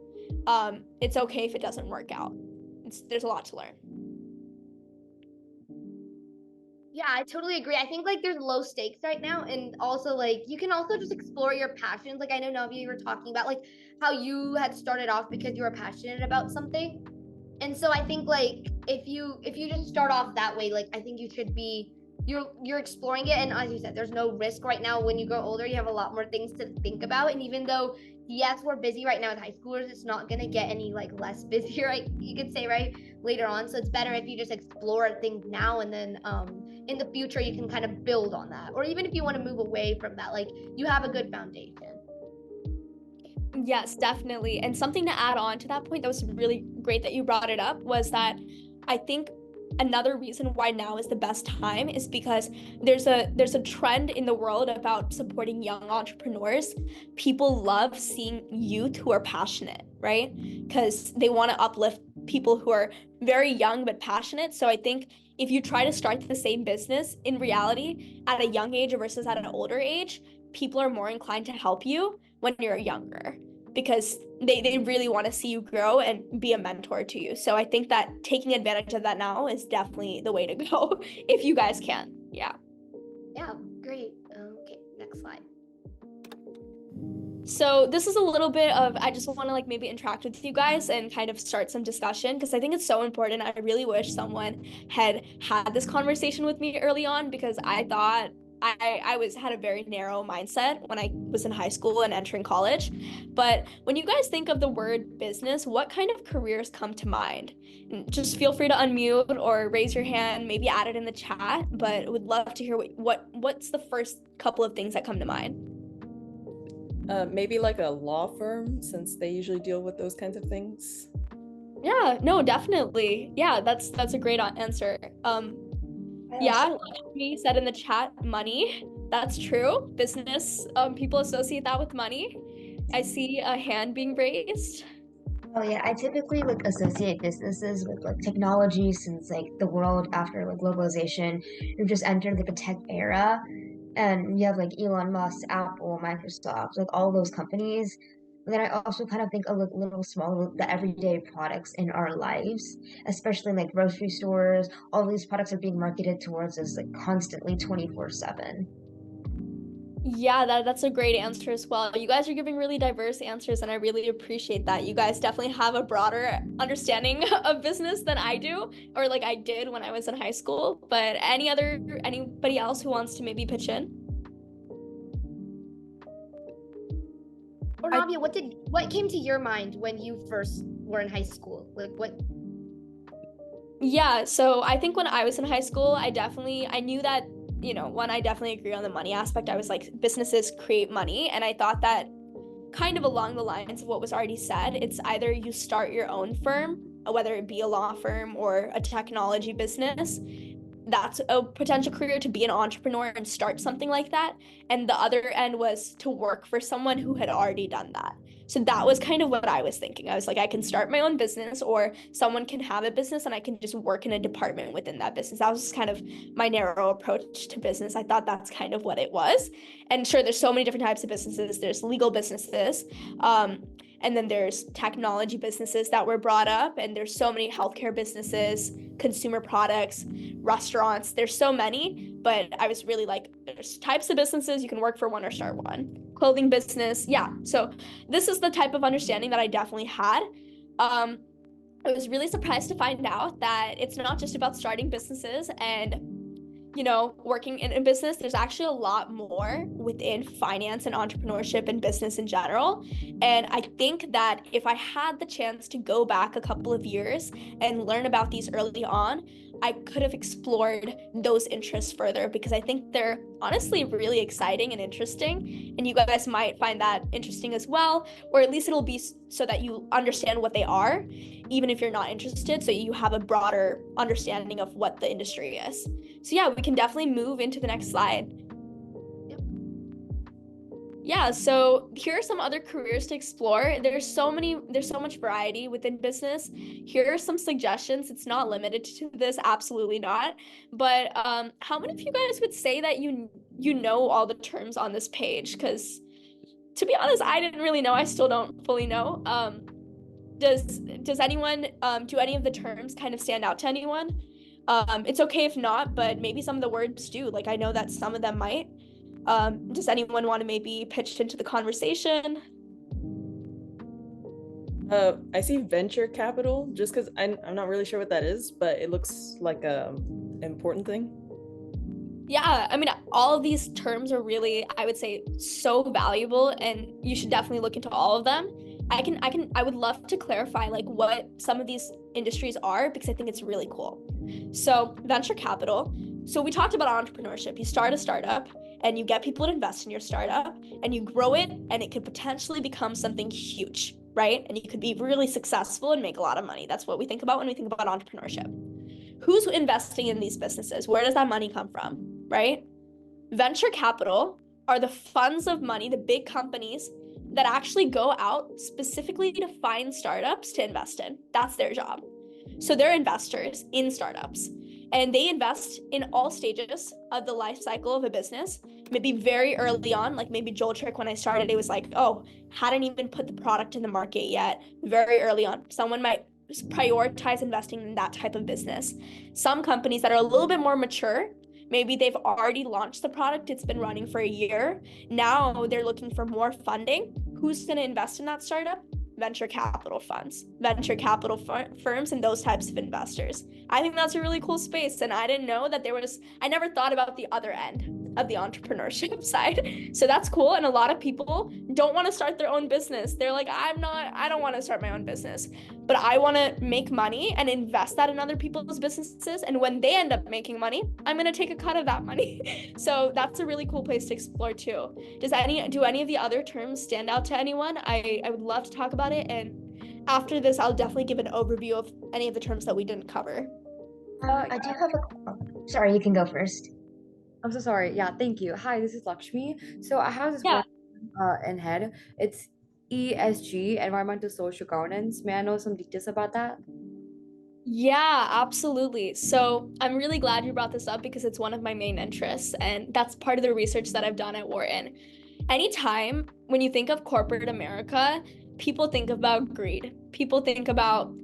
It's okay if it doesn't work out. There's a lot to learn. Yeah, I totally agree. I think like there's low stakes right now, and also like you can also just explore your passions. Like I know Navi, you were talking about like how you had started off because you were passionate about something. And so I think like if you just start off that way, like I think you should be you're exploring it, and as you said, there's no risk right now. When you grow older, you have a lot more things to think about, and even though yes, we're busy right now with high schoolers, it's not gonna get any like less busy, right? You could say, right, later on. So it's better if you just explore things now, and then in the future you can kind of build on that. Or even if you want to move away from that, like you have a good foundation. Yes, definitely. And something to add on to that point that was really great that you brought it up was that I think another reason why now is the best time is because there's a trend in the world about supporting young entrepreneurs. People love seeing youth who are passionate, right? Because they want to uplift people who are very young but passionate. So I think if you try to start the same business in reality at a young age versus at an older age, people are more inclined to help you when you're younger, because they really want to see you grow and be a mentor to you. So I think that taking advantage of that now is definitely the way to go if you guys can. Yeah, great. Okay, next slide. So this is a little bit of, I just want to like maybe interact with you guys and kind of start some discussion, because I think it's so important. I really wish someone had this conversation with me early on, because I thought I had a very narrow mindset when I was in high school and entering college. But when you guys think of the word business, what kind of careers come to mind? And just feel free to unmute or raise your hand, maybe add it in the chat, but would love to hear what's the first couple of things that come to mind. Maybe like a law firm, since they usually deal with those kinds of things. Yeah, no, definitely. Yeah, that's a great answer. Yeah, like me said in the chat, money. That's true. Business, people associate that with money. I see a hand being raised. Oh yeah, I typically like associate businesses with like technology since like the world after like globalization, we've just entered like a tech era, and you have like Elon Musk, Apple, Microsoft, like all those companies. And then I also kind of think of like little small the everyday products in our lives, especially like grocery stores. All these products are being marketed towards us like constantly 24/7. Yeah, that's a great answer as well. You guys are giving really diverse answers, and I really appreciate that. You guys definitely have a broader understanding of business than I do, or like I did when I was in high school. But anybody else who wants to maybe pitch in? Or Navia, what came to your mind when you first were in high school? Like what? Yeah, so I think when I was in high school, I knew that, I definitely agree on the money aspect. I was like, businesses create money. And I thought that kind of along the lines of what was already said, it's either you start your own firm, whether it be a law firm or a technology business. That's a potential career, to be an entrepreneur and start something like that. And the other end was to work for someone who had already done that. So that was kind of what I was thinking. I was like, I can start my own business, or someone can have a business and I can just work in a department within that business. That was just kind of my narrow approach to business. I thought that's kind of what it was. And sure, there's so many different types of businesses. There's legal businesses. And then there's technology businesses that were brought up, and there's so many healthcare businesses, consumer products, restaurants. There's so many, but I was really like, there's types of businesses, you can work for one or start one. Clothing business, yeah. So this is the type of understanding that I definitely had. I was really surprised to find out that it's not just about starting businesses and working in a business. There's actually a lot more within finance and entrepreneurship and business in general. And I think that if I had the chance to go back a couple of years and learn about these early on, I could have explored those interests further, because I think they're honestly really exciting and interesting. And you guys might find that interesting as well, or at least it'll be so that you understand what they are, even if you're not interested, so you have a broader understanding of what the industry is. So yeah, we can definitely move into the next slide. Yeah, so here are some other careers to explore. There's so much variety within business. Here are some suggestions. It's not limited to this, absolutely not. But how many of you guys would say that you know all the terms on this page? Because to be honest, I didn't really know. I still don't fully know. Does anyone do any of the terms kind of stand out to anyone? It's okay if not, but maybe some of the words do. Like, I know that some of them might. Does anyone want to maybe pitch into the conversation? I see venture capital, just because I'm not really sure what that is, but it looks like a important thing. Yeah, I mean, all of these terms are really, I would say, so valuable, and you should definitely look into all of them. I would love to clarify like what some of these industries are, because I think it's really cool. So venture capital. So we talked about entrepreneurship. You start a startup and you get people to invest in your startup and you grow it, and it could potentially become something huge, right? And you could be really successful and make a lot of money. That's what we think about when we think about entrepreneurship. Who's investing in these businesses? Where does that money come from, right? Venture capital are the funds of money, the big companies that actually go out specifically to find startups to invest in. That's their job. So they're investors in startups, and they invest in all stages of the life cycle of a business. Maybe very early on, like maybe Joel Trick, when I started, it was like, oh, hadn't even put the product in the market yet. Very early on, someone might prioritize investing in that type of business. Some companies that are a little bit more mature, maybe they've already launched the product, it's been running for a year. Now they're looking for more funding. Who's going to invest in that startup? Venture capital funds, venture capital firms, and those types of investors. I think that's a really cool space. And I didn't know that I never thought about the other end of the entrepreneurship side. So that's cool. And a lot of people don't want to start their own business. They're like, I don't want to start my own business, but I want to make money and invest that in other people's businesses. And when they end up making money, I'm going to take a cut of that money. So that's a really cool place to explore too. Do any of the other terms stand out to anyone? I would love to talk about it and after this, I'll definitely give an overview of any of the terms that we didn't cover. I do have sorry, you can go first. I'm so sorry. Yeah, thank you. Hi, this is Lakshmi. So I have this Yeah. one in head. It's ESG, environmental social governance. May I know some details about that? Yeah, absolutely. So I'm really glad you brought this up because it's one of my main interests, and that's part of the research that I've done at Wharton. Anytime when you think of corporate America, people think about greed. People think about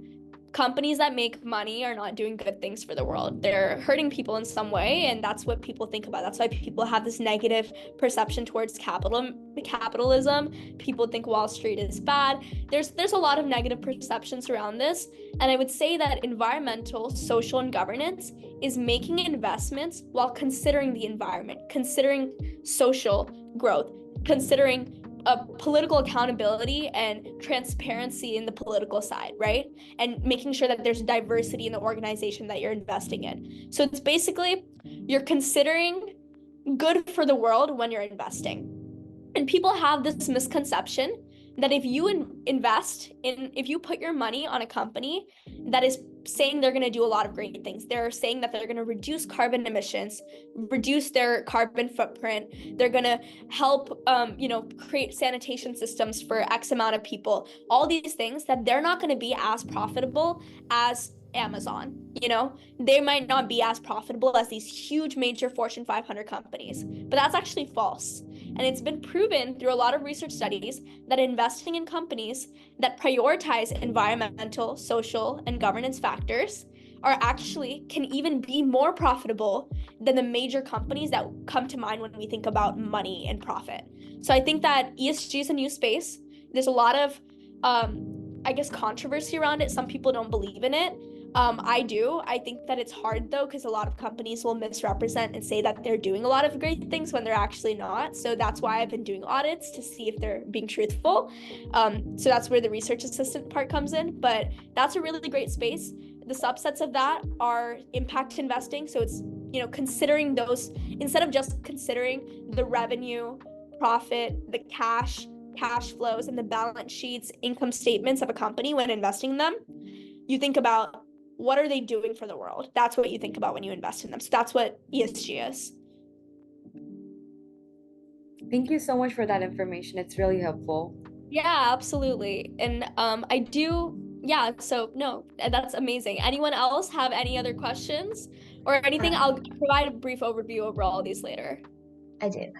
companies that make money are not doing good things for the world. They're hurting people in some way, and that's what people think about. That's why people have this negative perception towards capitalism. People think Wall Street is bad. There's a lot of negative perceptions around this, and I would say that environmental, social, and governance is making investments while considering the environment, considering social growth, considering political accountability and transparency in the political side, right? And making sure that there's diversity in the organization that you're investing in. So it's basically you're considering good for the world when you're investing. And people have this misconception that if you if you put your money on a company that is saying they're going to do a lot of great things, they're saying that they're going to reduce carbon emissions, reduce their carbon footprint, they're going to help, create sanitation systems for X amount of people, all these things, that they're not going to be as profitable as Amazon. They might not be as profitable as these huge major Fortune 500 companies, but that's actually false. And it's been proven through a lot of research studies that investing in companies that prioritize environmental, social, and governance factors can even be more profitable than the major companies that come to mind when we think about money and profit. So I think that ESG is a new space. There's a lot of, controversy around it. Some people don't believe in it. I do. I think that it's hard though, because a lot of companies will misrepresent and say that they're doing a lot of great things when they're actually not. So that's why I've been doing audits to see if they're being truthful. So that's where the research assistant part comes in. But that's a really great space. The subsets of that are impact investing. So it's, considering those, instead of just considering the revenue, profit, the cash flows, and the balance sheets, income statements of a company when investing in them, you think about, what are they doing for the world? That's what you think about when you invest in them. So that's what ESG is. Thank you so much for that information. It's really helpful. Yeah, absolutely. And no, that's amazing. Anyone else have any other questions or anything? I'll provide a brief overview over all of these later. I do.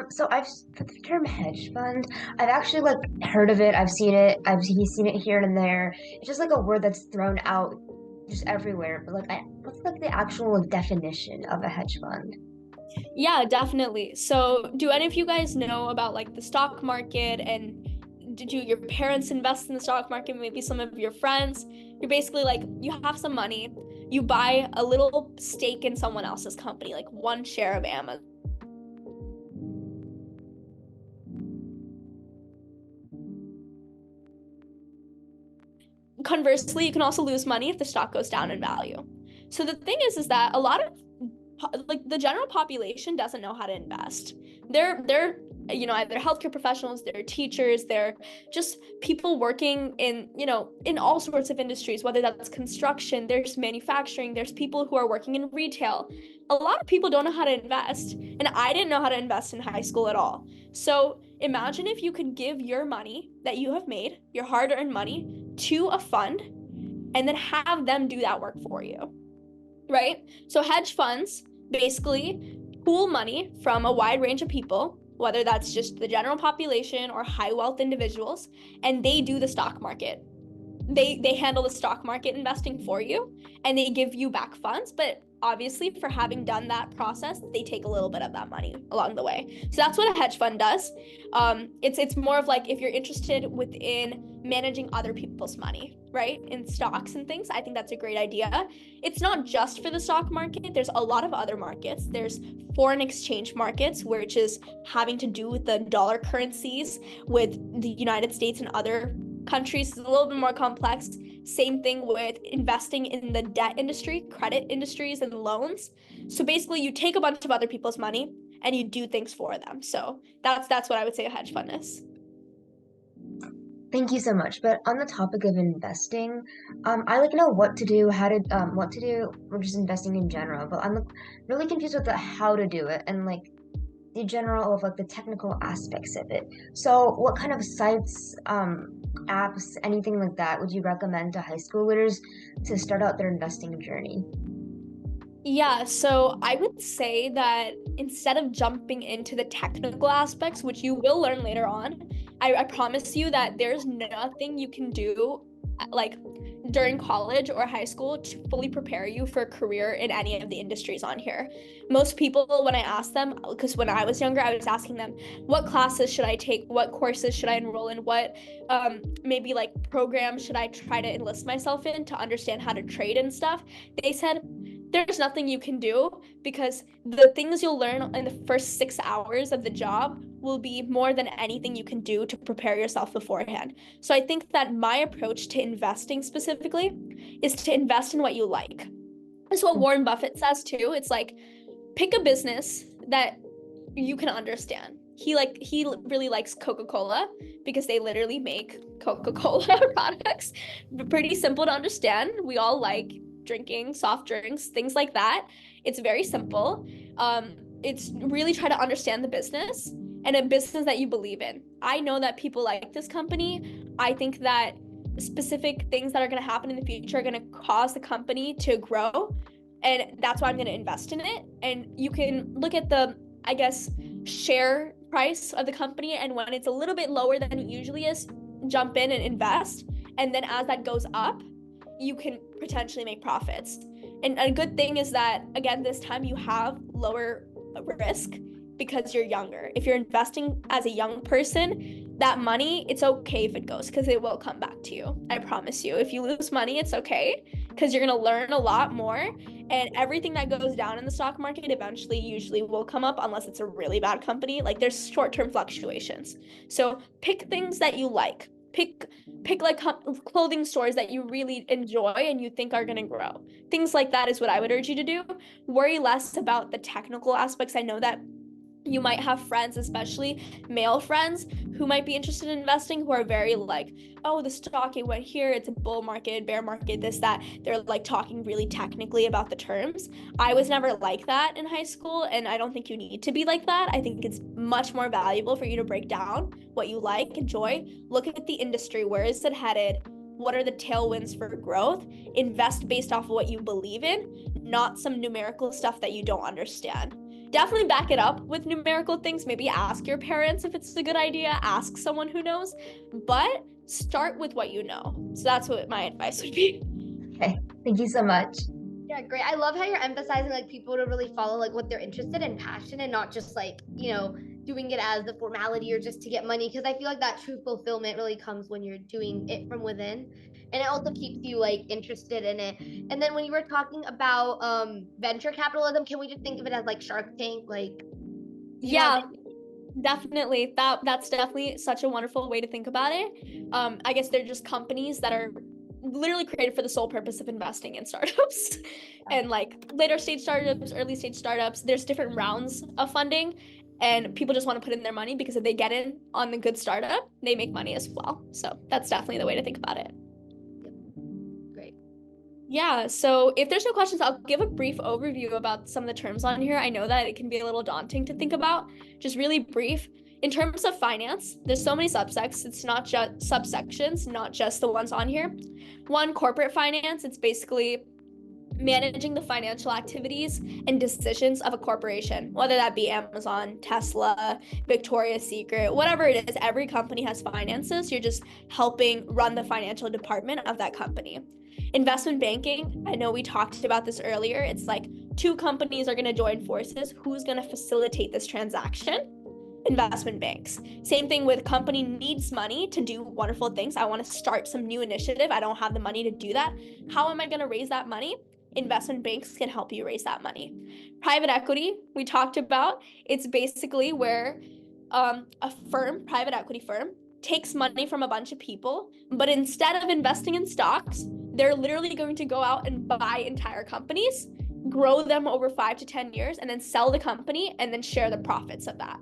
So for the term hedge fund, I've actually heard of it. I've seen it. I've seen it here and there. It's just a word that's thrown out just everywhere. But what's the actual definition of a hedge fund? Yeah, definitely. So do any of you guys know about the stock market, and did your parents invest in the stock market? Maybe some of your friends. You're basically you have some money, you buy a little stake in someone else's company, like one share of Amazon. Conversely, you can also lose money if the stock goes down in value. So the thing is that a lot of the general population doesn't know how to invest. They're either healthcare professionals, they're teachers, they're just people working in all sorts of industries, whether that's construction, there's manufacturing, there's people who are working in retail. A lot of people don't know how to invest, and I didn't know how to invest in high school at all. So imagine if you could give your money that you have made, your hard-earned money, to a fund and then have them do that work for you, right? So hedge funds basically pool money from a wide range of people, whether that's just the general population or high wealth individuals, and they do the stock market. They handle the stock market investing for you, and they give you back funds, but obviously for having done that process, they take a little bit of that money along the way. So that's what a hedge fund does. It's more of if you're interested within managing other people's money, right, in stocks and things, I think that's a great idea. It's not just for the stock market. There's a lot of other markets. There's foreign exchange markets, which is having to do with the dollar currencies with the United States and other countries. It's a little bit more complex. Same thing with investing in the debt industry, credit industries, and loans. So basically you take a bunch of other people's money and you do things for them. So that's what I would say a hedge fund is. Thank you so much. But on the topic of investing, I like know what to do, how to what to do, or just investing in general. But I'm really confused with the how to do it and like the general of like the technical aspects of it. So, what kind of sites, apps, anything like that would you recommend to high schoolers to start out their investing journey? Yeah, so I would say that instead of jumping into the technical aspects, which you will learn later on, I promise you that there's nothing you can do like during college or high school to fully prepare you for a career in any of the industries on here. Most people, when I ask them, because when I was younger, I was asking them, what classes should I take? What courses should I enroll in? What maybe like programs should I try to enlist myself in to understand how to trade and stuff? They said, there's nothing you can do because the things you'll learn in the first 6 hours of the job will be more than anything you can do to prepare yourself beforehand. So I think that my approach to investing specifically is to invest in what you like. That's what Warren Buffett says too. It's like, pick a business that you can understand. He really likes Coca-Cola because they literally make Coca-Cola products. Pretty simple to understand. We all like drinking soft drinks, things like that. It's very simple. It's really try to understand the business and a business that you believe in. I know that people like this company. I think that specific things that are going to happen in the future are going to cause the company to grow, and that's why I'm going to invest in it. And you can look at the, I guess, share price of the company, and when it's a little bit lower than it usually is, jump in and invest. And then as that goes up, you can potentially make profits. And a good thing is that, again, this time you have lower risk because you're younger. If you're investing as a young person, that money, it's okay if it goes because it will come back to you. I promise you. If you lose money, it's okay because you're going to learn a lot more. And everything that goes down in the stock market eventually usually will come up unless it's a really bad company. Like there's short-term fluctuations. So pick things that you like. Pick like clothing stores that you really enjoy and you think are going to grow. Things like that is what I would urge you to do. Worry less about the technical aspects. I know that you might have friends, especially male friends, who might be interested in investing, who are very like, oh, the stock, it went here, it's a bull market, bear market, this, that. They're like talking really technically about the terms. I was never like that in high school, and I don't think you need to be like that. I think it's much more valuable for you to break down what you like, enjoy, look at the industry, where is it headed, what are the tailwinds for growth, invest based off of what you believe in, not some numerical stuff that you don't understand. Definitely back it up with numerical things. Maybe ask your parents if it's a good idea, ask someone who knows, but start with what you know. So that's what my advice would be. Okay, thank you so much. Yeah, great. I love how you're emphasizing like people to really follow like what they're interested in, passion, and not just like, doing it as the formality or just to get money. Because I feel like that true fulfillment really comes when you're doing it from within. And it also keeps you like interested in it. And then when you were talking about venture capitalism, can we just think of it as like Shark Tank? Like, yeah, definitely. That's definitely such a wonderful way to think about it. I guess they're just companies that are literally created for the sole purpose of investing in startups. And like later stage startups, early stage startups, there's different rounds of funding, and people just want to put in their money because if they get in on the good startup, they make money as well. So that's definitely the way to think about it. Great. Yeah, so if there's no questions, I'll give a brief overview about some of the terms on here. I know that it can be a little daunting to think about, just really brief. In terms of finance, there's so many subsects. It's not just subsections, not just the ones on here. One, corporate finance. It's basically managing the financial activities and decisions of a corporation, whether that be Amazon, Tesla, Victoria's Secret, whatever it is. Every company has finances. You're just helping run the financial department of that company. Investment banking, I know we talked about this earlier. It's like two companies are going to join forces. Who's going to facilitate this transaction? Investment banks. Same thing with company needs money to do wonderful things. I want to start some new initiative. I don't have the money to do that. How am I going to raise that money? Investment banks can help you raise that money. Private equity, we talked about. It's basically where a firm, private equity firm, takes money from a bunch of people, but instead of investing in stocks, they're literally going to go out and buy entire companies, grow them over 5 to 10 years, and then sell the company and then share the profits of that.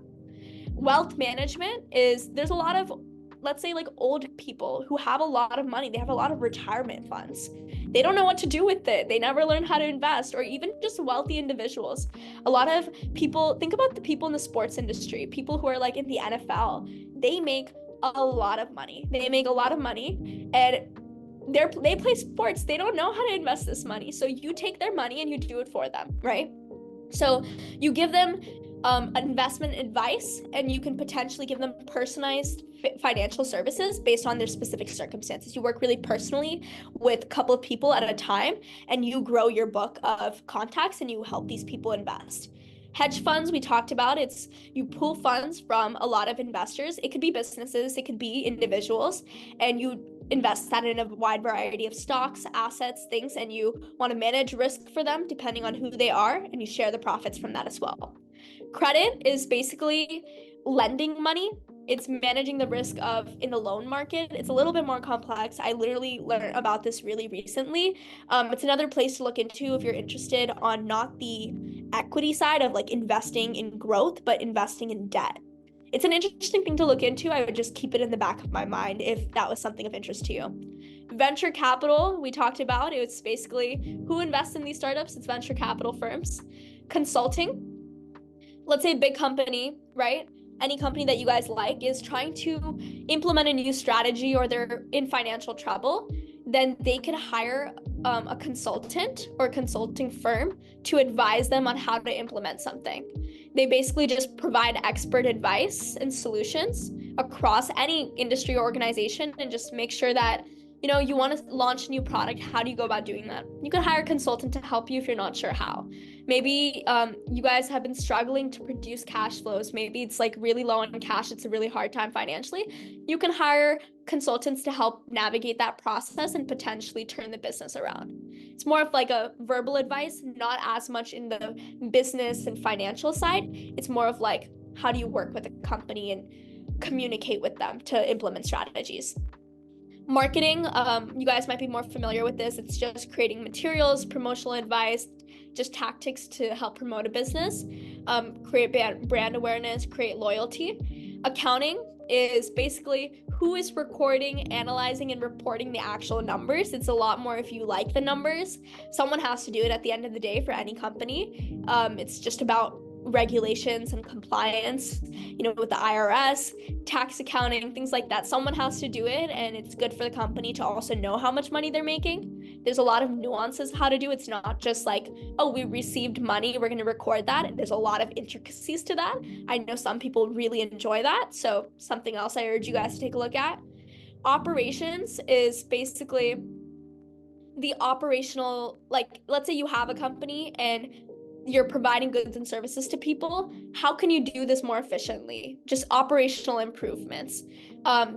Wealth management is, there's a lot of let's say like old people who have a lot of money, they have a lot of retirement funds. They don't know what to do with it. They never learn how to invest, or even just wealthy individuals. A lot of people, think about the people in the sports industry, people who are like in the NFL, they make a lot of money. And they play sports. They don't know how to invest this money. So you take their money and you do it for them, right? So you give them investment advice, and you can potentially give them personalized financial services based on their specific circumstances. You work really personally with a couple of people at a time, and you grow your book of contacts and you help these people invest. Hedge funds, we talked about, it's you pool funds from a lot of investors. It could be businesses, it could be individuals, and you invest that in a wide variety of stocks, assets, things, and you want to manage risk for them depending on who they are, and you share the profits from that as well. Credit is basically lending money. It's managing the risk of in the loan market. It's a little bit more complex. I literally learned about this really recently. It's another place to look into if you're interested on not the equity side of like investing in growth, but investing in debt. It's an interesting thing to look into. I would just keep it in the back of my mind if that was something of interest to you. Venture capital, we talked about. It's basically who invests in these startups. It's venture capital firms. Consulting, let's say a big company, right? Any company that you guys like is trying to implement a new strategy, or they're in financial trouble, then they could hire a consultant or a consulting firm to advise them on how to implement something. They basically just provide expert advice and solutions across any industry or organization, and just make sure that, you know, you want to launch a new product. How do you go about doing that? You can hire a consultant to help you if you're not sure how. Maybe you guys have been struggling to produce cash flows. Maybe it's like really low on cash. It's a really hard time financially. You can hire consultants to help navigate that process and potentially turn the business around. It's more of like a verbal advice, not as much in the business and financial side. It's more of like, how do you work with a company and communicate with them to implement strategies? Marketing, you guys might be more familiar with this. It's just creating materials, promotional advice, just tactics to help promote a business, create brand awareness, create loyalty. Accounting is basically who is recording, analyzing, and reporting the actual numbers. It's a lot more if you like the numbers. Someone has to do it at the end of the day for any company. It's just about regulations and compliance, you know, with the IRS, tax accounting, things like that. Someone has to do it, and it's good for the company to also know how much money they're making. There's a lot of nuances how to do. It's not just like, oh, we received money, we're going to record that. There's a lot of intricacies to that. I know some people really enjoy that, so something else I urge you guys to take a look at. Operations is basically the operational, like, let's say you have a company and you're providing goods and services to people. How can you do this more efficiently? Just operational improvements.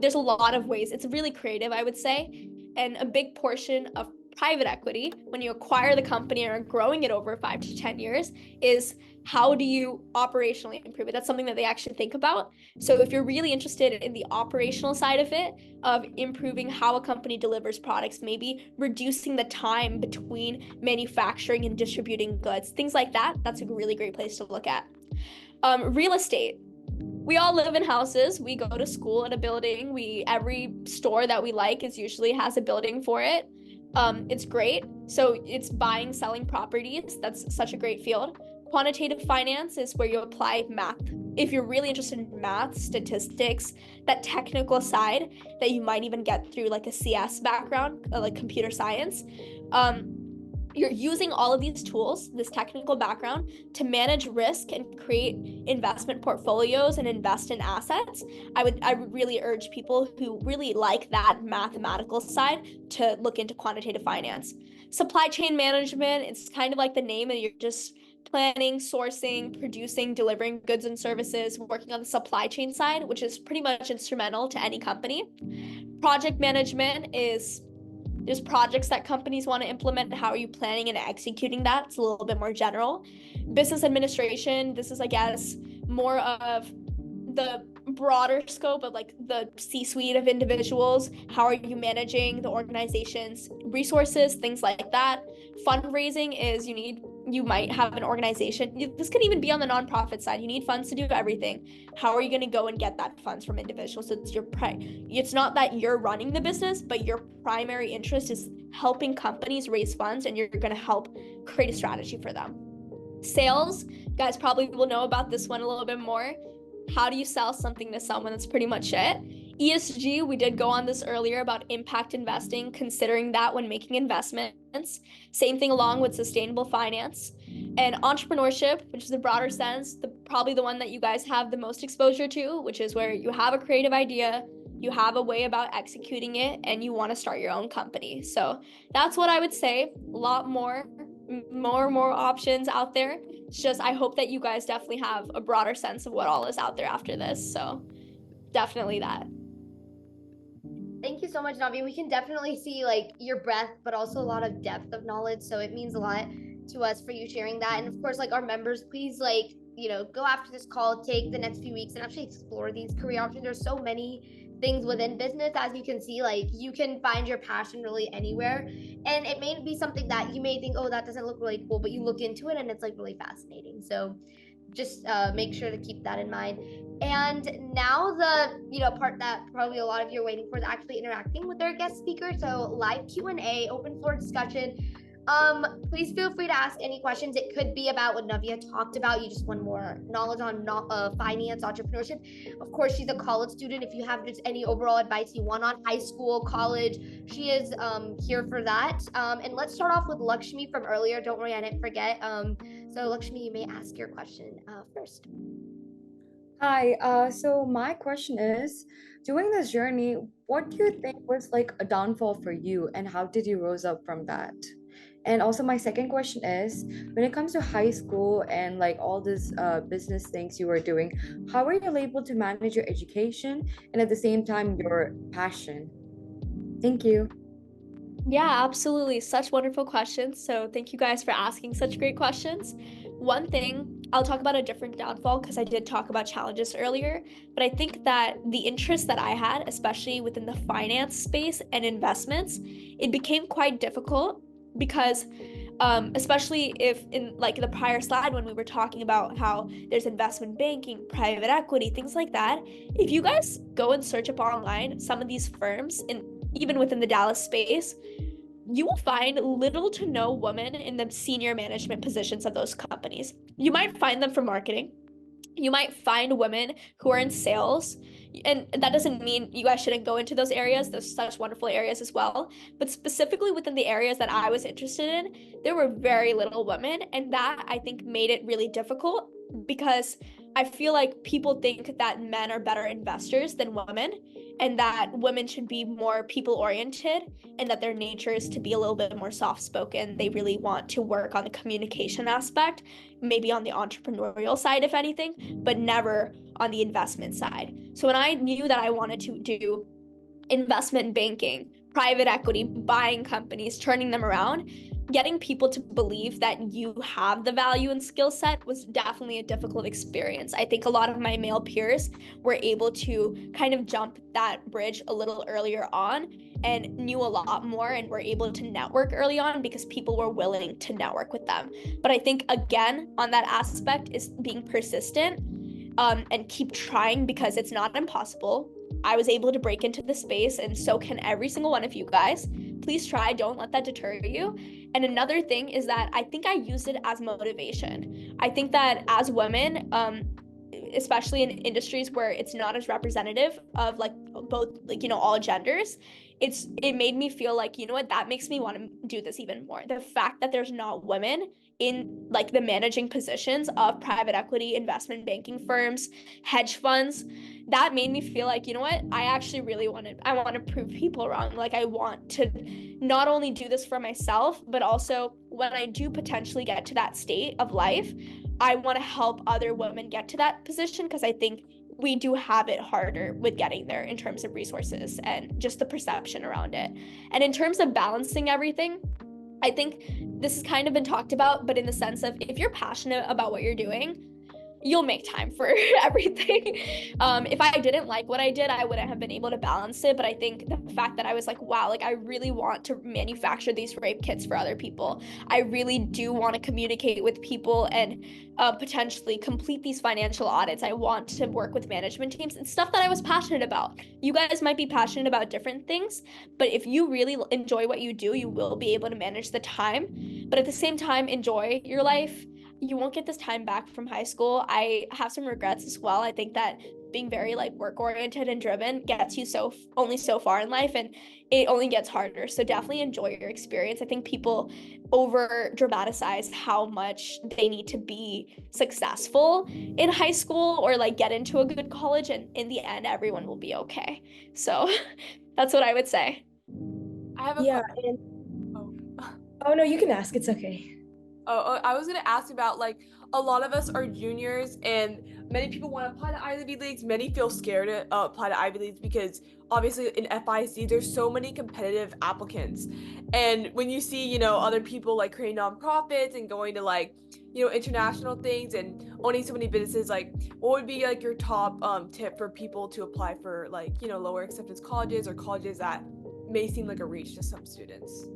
There's a lot of ways. It's really creative, I would say. And a big portion of private equity, when you acquire the company or growing it over 5 to 10 years, is how do you operationally improve it? That's something that they actually think about. So if you're really interested in the operational side of it, of improving how a company delivers products, maybe reducing the time between manufacturing and distributing goods, things like that, that's a really great place to look at. Real estate. We all live in houses. We go to school at a building. Every store that we like usually has a building for it. It's great. So it's buying, selling properties. That's such a great field. Quantitative finance is where you apply math. If you're really interested in math, statistics, that technical side that you might even get through like a CS background, like computer science, you're using all of these tools, this technical background, to manage risk and create investment portfolios and invest in assets. I would really urge people who really like that mathematical side to look into quantitative finance. Supply chain management, it's kind of like the name, and you're just planning, sourcing, producing, delivering goods and services, working on the supply chain side, which is pretty much instrumental to any company. Project management is there's projects that companies want to implement. How are you planning and executing that? It's a little bit more general. Business administration, this is, I guess, more of the broader scope of like the C-suite of individuals. How are you managing the organization's resources, things like that. Fundraising is you need you might have an organization. This could even be on the nonprofit side. You need funds to do everything. How are you going to go and get that funds from individuals? So it's not that you're running the business, but your primary interest is helping companies raise funds, and you're going to help create a strategy for them. Sales, guys probably will know about this one a little bit more. How do you sell something to someone? That's pretty much it. ESG, we did go on this earlier about impact investing, considering that when making investments. Same thing along with sustainable finance. And entrepreneurship, which is the broader sense, probably the one that you guys have the most exposure to, which is where you have a creative idea, you have a way about executing it, and you want to start your own company. So that's what I would say. A lot more options out there. It's just, I hope that you guys definitely have a broader sense of what all is out there after this. So definitely that. Thank you so much, Navi. We can definitely see like your breadth, but also a lot of depth of knowledge. So it means a lot to us for you sharing that. And of course, like our members, please go after this call, take the next few weeks and actually explore these career options. There's so many things within business. As you can see, like you can find your passion really anywhere. And it may be something that you may think, oh, that doesn't look really cool, but you look into it and it's like really fascinating. So just make sure to keep that in mind. And now the part that probably a lot of you are waiting for is actually interacting with our guest speaker. So live Q&A, open floor discussion. Please feel free to ask any questions. It could be about what Navia talked about. You just want more knowledge on finance, entrepreneurship. Of course, she's a college student. If you have just any overall advice you want on high school, college, she is here for that. And let's start off with Lakshmi from earlier. Don't worry, I didn't forget. So Lakshmi, you may ask your question first. Hi, so my question is, during this journey, what do you think was like a downfall for you, and how did you rose up from that? And also my second question is, when it comes to high school and like all this business things you were doing, how were you able to manage your education and at the same time your passion? Thank you. Yeah, absolutely. Such wonderful questions. So thank you guys for asking such great questions. One thing, I'll talk about a different downfall because I did talk about challenges earlier, but I think that the interest that I had, especially within the finance space and investments, it became quite difficult because especially if in like the prior slide when we were talking about how there's investment banking, private equity, things like that, if you guys go and search up online some of these firms, even within the Dallas space, you will find little to no women in the senior management positions of those companies. You might find them for marketing. You might find women who are in sales. And that doesn't mean you guys shouldn't go into those areas. There's such wonderful areas as well. But specifically within the areas that I was interested in, there were very little women. And that, I think, made it really difficult because I feel like people think that men are better investors than women, and that women should be more people-oriented, and that their nature is to be a little bit more soft-spoken. They really want to work on the communication aspect, maybe on the entrepreneurial side, if anything, but never on the investment side. So when I knew that I wanted to do investment banking, private equity, buying companies, turning them around, getting people to believe that you have the value and skill set was definitely a difficult experience. I think a lot of my male peers were able to kind of jump that bridge a little earlier on and knew a lot more and were able to network early on because people were willing to network with them. But I think, again, on that aspect is being persistent and keep trying, because it's not impossible. I was able to break into the space, and so can every single one of you guys. Please try. Don't let that deter you. And another thing is that I think I used it as motivation. I think that as women, especially in industries where it's not as representative of like both, like, all genders, it made me feel like, that makes me want to do this even more. The fact that there's not women in like the managing positions of private equity, investment banking firms, hedge funds, that made me feel like, I actually really want to prove people wrong. Like, I want to not only do this for myself, but also when I do potentially get to that state of life, I want to help other women get to that position, because I think we do have it harder with getting there in terms of resources and just the perception around it. And in terms of balancing everything, I think this has kind of been talked about, but in the sense of, if you're passionate about what you're doing, you'll make time for everything. If I didn't like what I did, I wouldn't have been able to balance it. But I think the fact that I was like, wow, like I really want to manufacture these rape kits for other people. I really do want to communicate with people and potentially complete these financial audits. I want to work with management teams and stuff that I was passionate about. You guys might be passionate about different things, but if you really enjoy what you do, you will be able to manage the time. But at the same time, enjoy your life. You won't get this time back from high school. I have some regrets as well. I think that being very like work oriented and driven gets you only so far in life, and it only gets harder. So definitely enjoy your experience. I think people over dramatize how much they need to be successful in high school or like get into a good college, and in the end everyone will be okay. So that's what I would say. I have a and oh no, you can ask. It's okay. I was gonna ask about, like, a lot of us are juniors and many people want to apply to Ivy Leagues. Many feel scared to apply to Ivy Leagues because obviously in FIC there's so many competitive applicants. And when you see, you know, other people like creating nonprofits and going to like, you know, international things and owning so many businesses, like what would be like your top tip for people to apply for, like, you know, lower acceptance colleges or colleges that may seem like a reach to some students?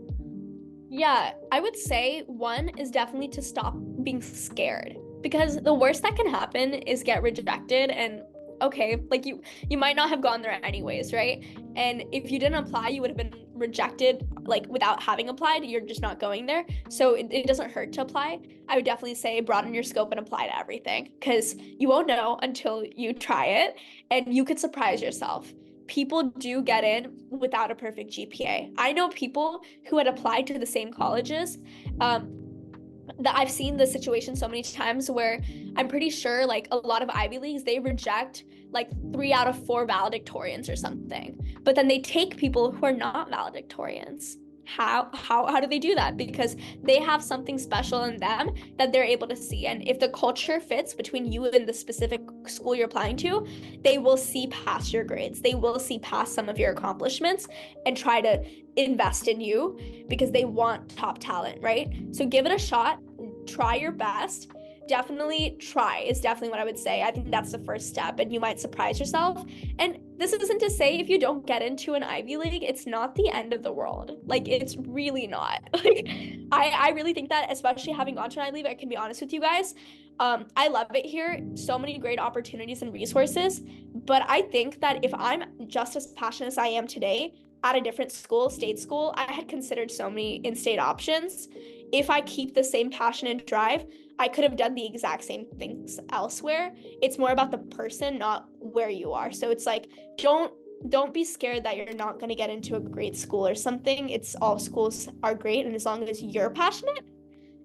Yeah, I would say one is definitely to stop being scared, because the worst that can happen is get rejected, and okay, like you might not have gone there anyways, right? And if you didn't apply, you would have been rejected like without having applied. You're just not going there. So it doesn't hurt to apply. I would definitely say broaden your scope and apply to everything, because you won't know until you try it, and you could surprise yourself. People do get in without a perfect GPA. I know people who had applied to the same colleges. That I've seen the situation so many times where I'm pretty sure like a lot of Ivy Leagues, they reject like 3 out of 4 valedictorians or something, but then they take people who are not valedictorians. How do they do that? Because they have something special in them that they're able to see. And if the culture fits between you and the specific school you're applying to, they will see past your grades. They will see past some of your accomplishments and try to invest in you because they want top talent, right? So give it a shot, try your best. Definitely try is definitely what I would say. I think that's the first step, and you might surprise yourself. And this isn't to say if you don't get into an Ivy League, it's not the end of the world. Like, it's really not. Like, I really think that, especially having gone to an Ivy League, I can be honest with you guys. I love it here. So many great opportunities and resources. But I think that if I'm just as passionate as I am today at a different school, state school, I had considered so many in-state options. If I keep the same passion and drive, I could have done the exact same things elsewhere. It's more about the person, not where you are. So it's like, don't be scared that you're not going to get into a great school or something. It's all schools are great, and as long as you're passionate,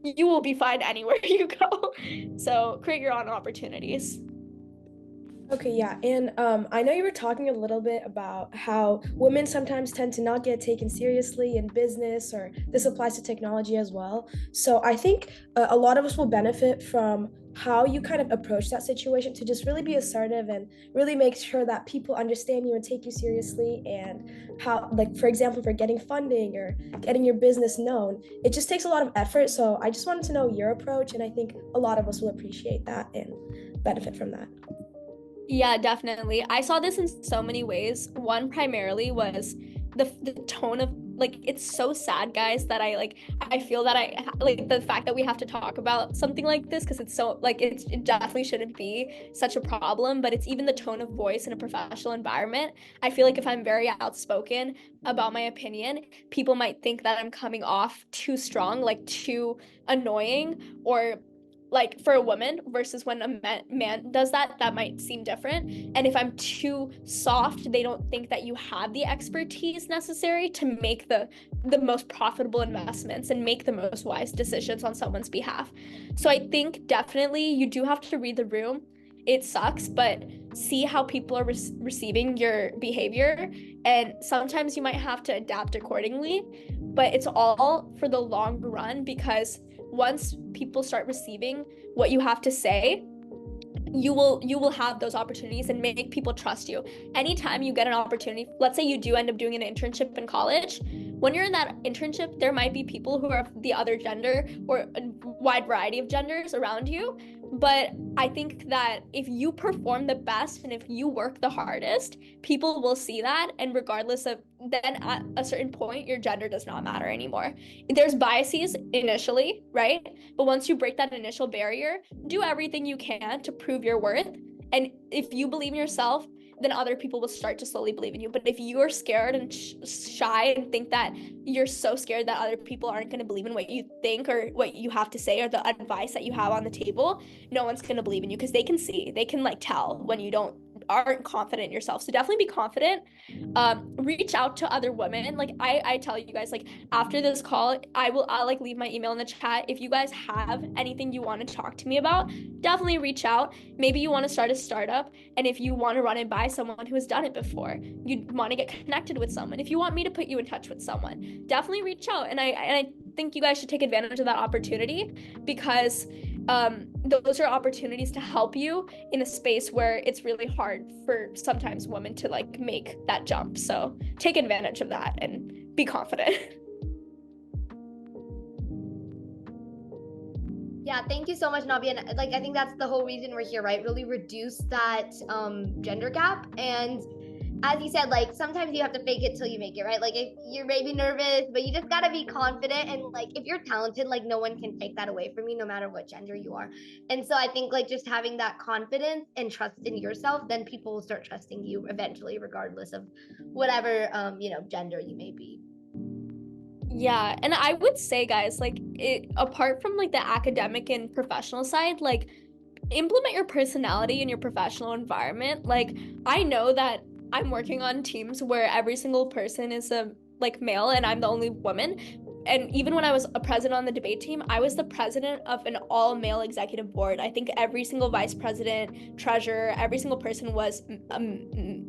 you will be fine anywhere you go. So create your own opportunities. Okay, yeah. And I know you were talking a little bit about how women sometimes tend to not get taken seriously in business, or this applies to technology as well. So I think a lot of us will benefit from how you kind of approach that situation, to just really be assertive and really make sure that people understand you and take you seriously. And how, like, for example, for getting funding or getting your business known, it just takes a lot of effort. So I just wanted to know your approach, and I think a lot of us will appreciate that and benefit from that. Yeah, definitely. I saw this in so many ways. One primarily was the tone of, like, it's so sad, guys, that I feel that I like the fact that we have to talk about something like this, because it's so like it definitely shouldn't be such a problem, but it's even the tone of voice in a professional environment. I feel like if I'm very outspoken about my opinion, people might think that I'm coming off too strong, like too annoying, or like for a woman, versus when a man does that might seem different. And if I'm too soft, they don't think that you have the expertise necessary to make the most profitable investments and make the most wise decisions on someone's behalf. So I think definitely you do have to read the room. It sucks, but see how people are receiving your behavior, and sometimes you might have to adapt accordingly, but it's all for the long run, because once people start receiving what you have to say, you will have those opportunities and make people trust you. Anytime you get an opportunity, let's say you do end up doing an internship in college, when you're in that internship, there might be people who are the other gender or a wide variety of genders around you. But I think that if you perform the best and if you work the hardest, people will see that. And regardless of, then at a certain point, your gender does not matter anymore. There's biases initially, right? But once you break that initial barrier, do everything you can to prove your worth. And if you believe in yourself, then other people will start to slowly believe in you. But if you're scared and shy and think that you're so scared that other people aren't going to believe in what you think or what you have to say or the advice that you have on the table, no one's going to believe in you, because they can see, they can like tell when you aren't confident in yourself. So definitely be confident. Reach out to other women. Like I tell you guys, like after this call, I'll like leave my email in the chat. If you guys have anything you want to talk to me about, definitely reach out. Maybe you want to start a startup, and if you want to run it by someone who has done it before, you want to get connected with someone, if you want me to put you in touch with someone, definitely reach out. And I think you guys should take advantage of that opportunity, because those are opportunities to help you in a space where it's really hard for sometimes women to like make that jump. So take advantage of that and be confident. Yeah, thank you so much, Nabi. And like, I think that's the whole reason we're here, right? Really reduce that gender gap. And as you said, like sometimes you have to fake it till you make it, right? Like if you're maybe nervous, but you just gotta be confident. And like if you're talented, like no one can take that away from you, no matter what gender you are. And so I think like just having that confidence and trust in yourself, then people will start trusting you eventually, regardless of whatever gender you may be. Yeah, and I would say, guys, like apart from like the academic and professional side, like implement your personality in your professional environment. Like I know that I'm working on teams where every single person is a like male and I'm the only woman. And even when I was a president on the debate team, I was the president of an all-male executive board. I think every single vice president, treasurer, every single person was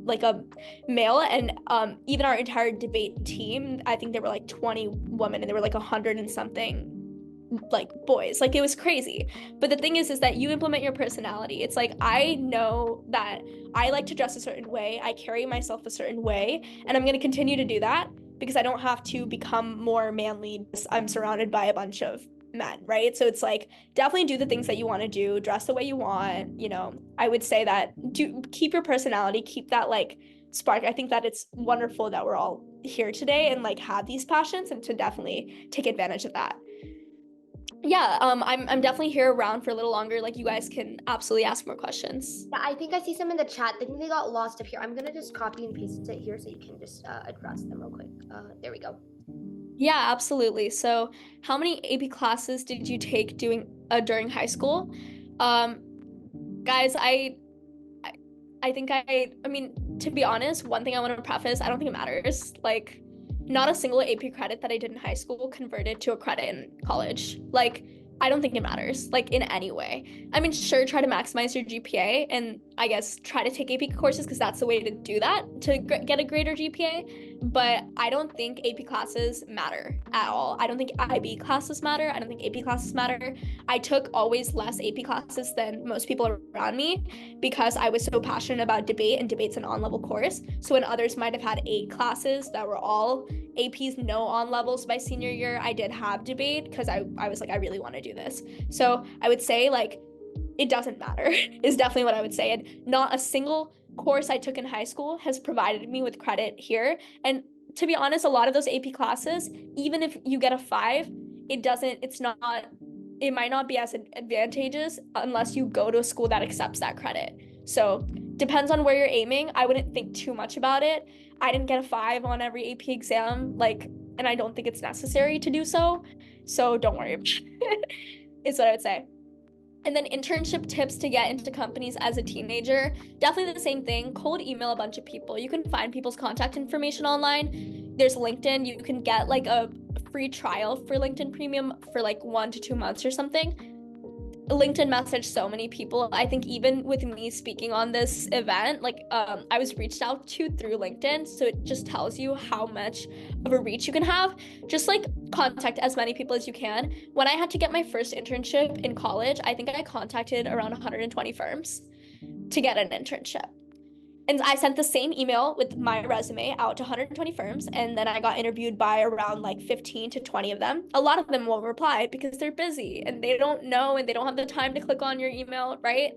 like a male. And even our entire debate team, I think there were like 20 women and there were like 100 and something like boys. Like it was crazy. But the thing is that you implement your personality. It's like, I know that I like to dress a certain way, I carry myself a certain way, and I'm going to continue to do that because I don't have to become more manly. I'm surrounded by a bunch of men, right? So it's like, definitely do the things that you want to do, dress the way you want. I would say that keep your personality, keep that like spark. I think that it's wonderful that we're all here today and like have these passions, and to definitely take advantage of that. Yeah, I'm definitely here around for a little longer. Like you guys can absolutely ask more questions. Yeah, I think I see some in the chat. I think they got lost up here. I'm gonna just copy and paste it here so you can just address them real quick. There we go. Yeah, absolutely. So how many AP classes did you take during high school? Guys, I think I mean, to be honest, one thing I want to preface, I don't think it matters. Like, not a single AP credit that I did in high school converted to a credit in college. Like, I don't think it matters, like, in any way. I mean, sure, try to maximize your GPA and I guess try to take AP courses because that's the way to do that, to get a greater GPA. But I don't think AP classes matter at all. I don't think IB classes matter. I don't think AP classes matter. I took always less AP classes than most people around me because I was so passionate about debate, and debate's an on-level course. So when others might have had 8 classes that were all APs, no on-levels by senior year, I did have debate because I was like, I really want to do this. So I would say, like, it doesn't matter is definitely what I would say. And not a single course I took in high school has provided me with credit here. And to be honest, a lot of those AP classes, even if you get a 5, it might not be as advantageous unless you go to a school that accepts that credit. So depends on where you're aiming. I wouldn't think too much about it. I didn't get a 5 on every AP exam, and I don't think it's necessary to do so. So don't worry about it, is what I would say. And then internship tips to get into companies as a teenager. Definitely the same thing. Cold email a bunch of people. You can find people's contact information online. There's LinkedIn. You can get like a free trial for LinkedIn Premium for like 1 to 2 months or something. LinkedIn messaged so many people. I think even with me speaking on this event, I was reached out to through LinkedIn. So it just tells you how much of a reach you can have. Just like contact as many people as you can. When I had to get my first internship in college, I think I contacted around 120 firms to get an internship. And I sent the same email with my resume out to 120 firms, and then I got interviewed by around like 15 to 20 of them. A lot of them won't reply because they're busy and they don't know and they don't have the time to click on your email, right?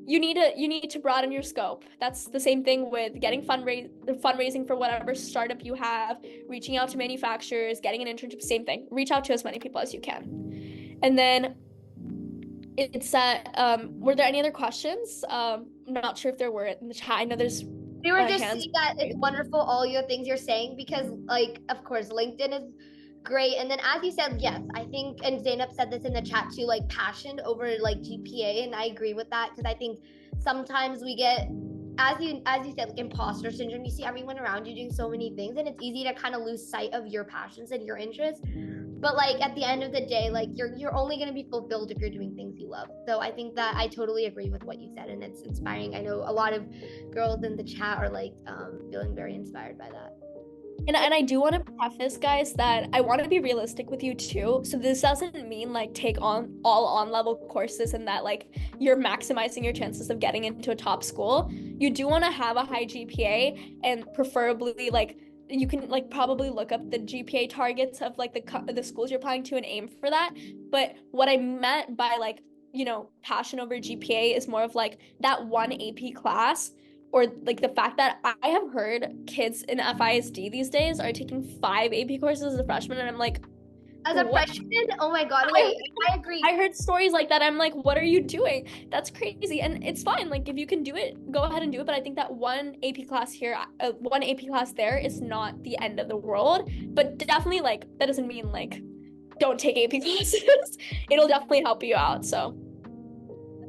You need to broaden your scope. That's the same thing with getting fundraising for whatever startup you have, reaching out to manufacturers, getting an internship, same thing. Reach out to as many people as you can. And then it's were there any other questions? I'm not sure if there were in the chat. I know there's We were just saying that it's wonderful, all your things you're saying, because like, of course, LinkedIn is great. And then as you said, yes, I think, and Zainab said this in the chat too, like passion over like GPA. And I agree with that, because I think sometimes we get, as you said, like imposter syndrome. You see everyone around you doing so many things, and it's easy to kind of lose sight of your passions and your interests. But like at the end of the day, like you're only going to be fulfilled if you're doing things you love. So I think that I totally agree with what you said, and it's inspiring. I know a lot of girls in the chat are like feeling very inspired by that. And I do want to preface, guys, that I want to be realistic with you too. So this doesn't mean like take on all on-level courses and that like you're maximizing your chances of getting into a top school. You do want to have a high GPA, and preferably like you can like probably look up the GPA targets of like the schools you're applying to and aim for that. But what I meant by like, you know, passion over GPA is more of like that one AP class, or like the fact that I have heard kids in FISD these days are taking 5 AP courses as a freshman, and I'm like, as a freshman, oh my god, wait, I agree. I heard stories like that. I'm like, what are you doing? That's crazy. And it's fine, like if you can do it, go ahead and do it. But I think that one AP class here, one AP class there is not the end of the world. But definitely, like, that doesn't mean like don't take AP classes. It'll definitely help you out. So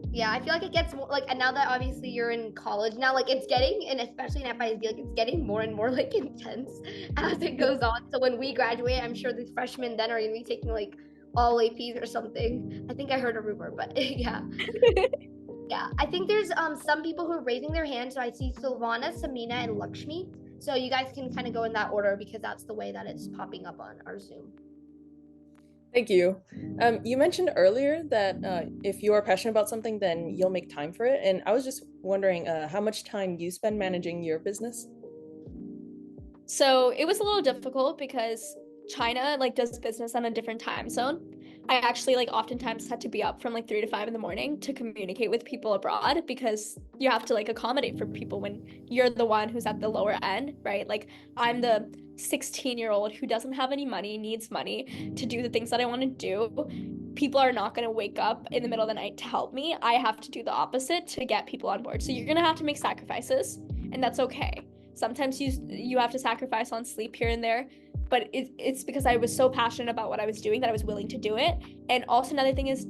yeah, I feel like it gets more like, and now that obviously you're in college now, like it's getting, and especially in FISD, like it's getting more and more like intense as it goes on. So when we graduate, I'm sure these freshmen then are gonna be taking like all APs or something. I think I heard a rumor, but yeah. Yeah, I think there's some people who are raising their hands. So I see Silvana, Samina, and Lakshmi. So you guys can kind of go in that order, because that's the way that it's popping up on our Zoom. Thank you. You mentioned earlier that if you are passionate about something, then you'll make time for it. And I was just wondering how much time you spend managing your business? So it was a little difficult because China like does business on a different time zone. I actually like oftentimes had to be up from like 3 to 5 in the morning to communicate with people abroad, because you have to like accommodate for people when you're the one who's at the lower end, right? Like I'm the 16-year-old who doesn't have any money, needs money to do the things that I want to do. People are not going to wake up in the middle of the night to help me. I have to do the opposite to get people on board. So you're going to have to make sacrifices, and that's okay. Sometimes you have to sacrifice on sleep here and there, but it's because I was so passionate about what I was doing that I was willing to do it. And also another thing is,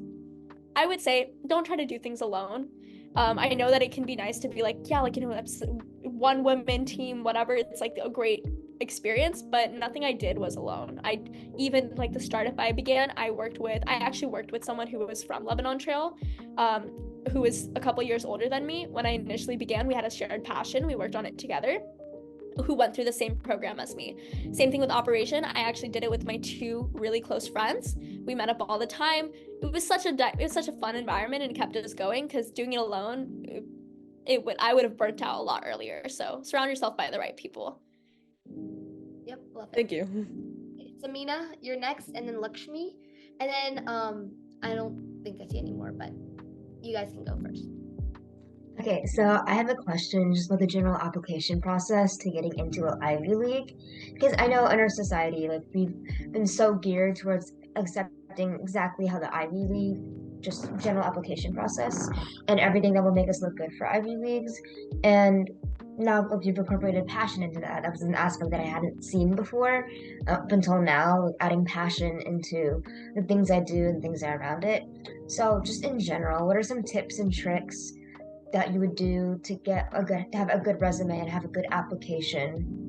I would say, don't try to do things alone. I know that it can be nice to be like, yeah, like, you know, that's one woman team, whatever. It's like a great experience, but nothing I did was alone. I even like the startup I began, I actually worked with someone who was from Lebanon Trail, who was a couple years older than me. When I initially began, we had a shared passion. We worked on it together, who went through the same program as me. Same thing with operation. I actually did it with my 2 really close friends. We met up all the time. It was such a fun environment, and kept us going, because doing it alone, I would have burnt out a lot earlier. So surround yourself by the right people. Yep, love it. Thank you. Samina, you're next, and then Lakshmi, and then I don't think I see any more, but you guys can go first. Okay, so I have a question just about the general application process to getting into an Ivy League, because I know in our society, like we've been so geared towards accepting exactly how the Ivy League, just general application process, and everything that will make us look good for Ivy Leagues. And now if you've incorporated passion into that, that was an aspect that I hadn't seen before up until now, like adding passion into the things I do and things that are around it. So just in general, what are some tips and tricks that you would do to have a good resume and have a good application?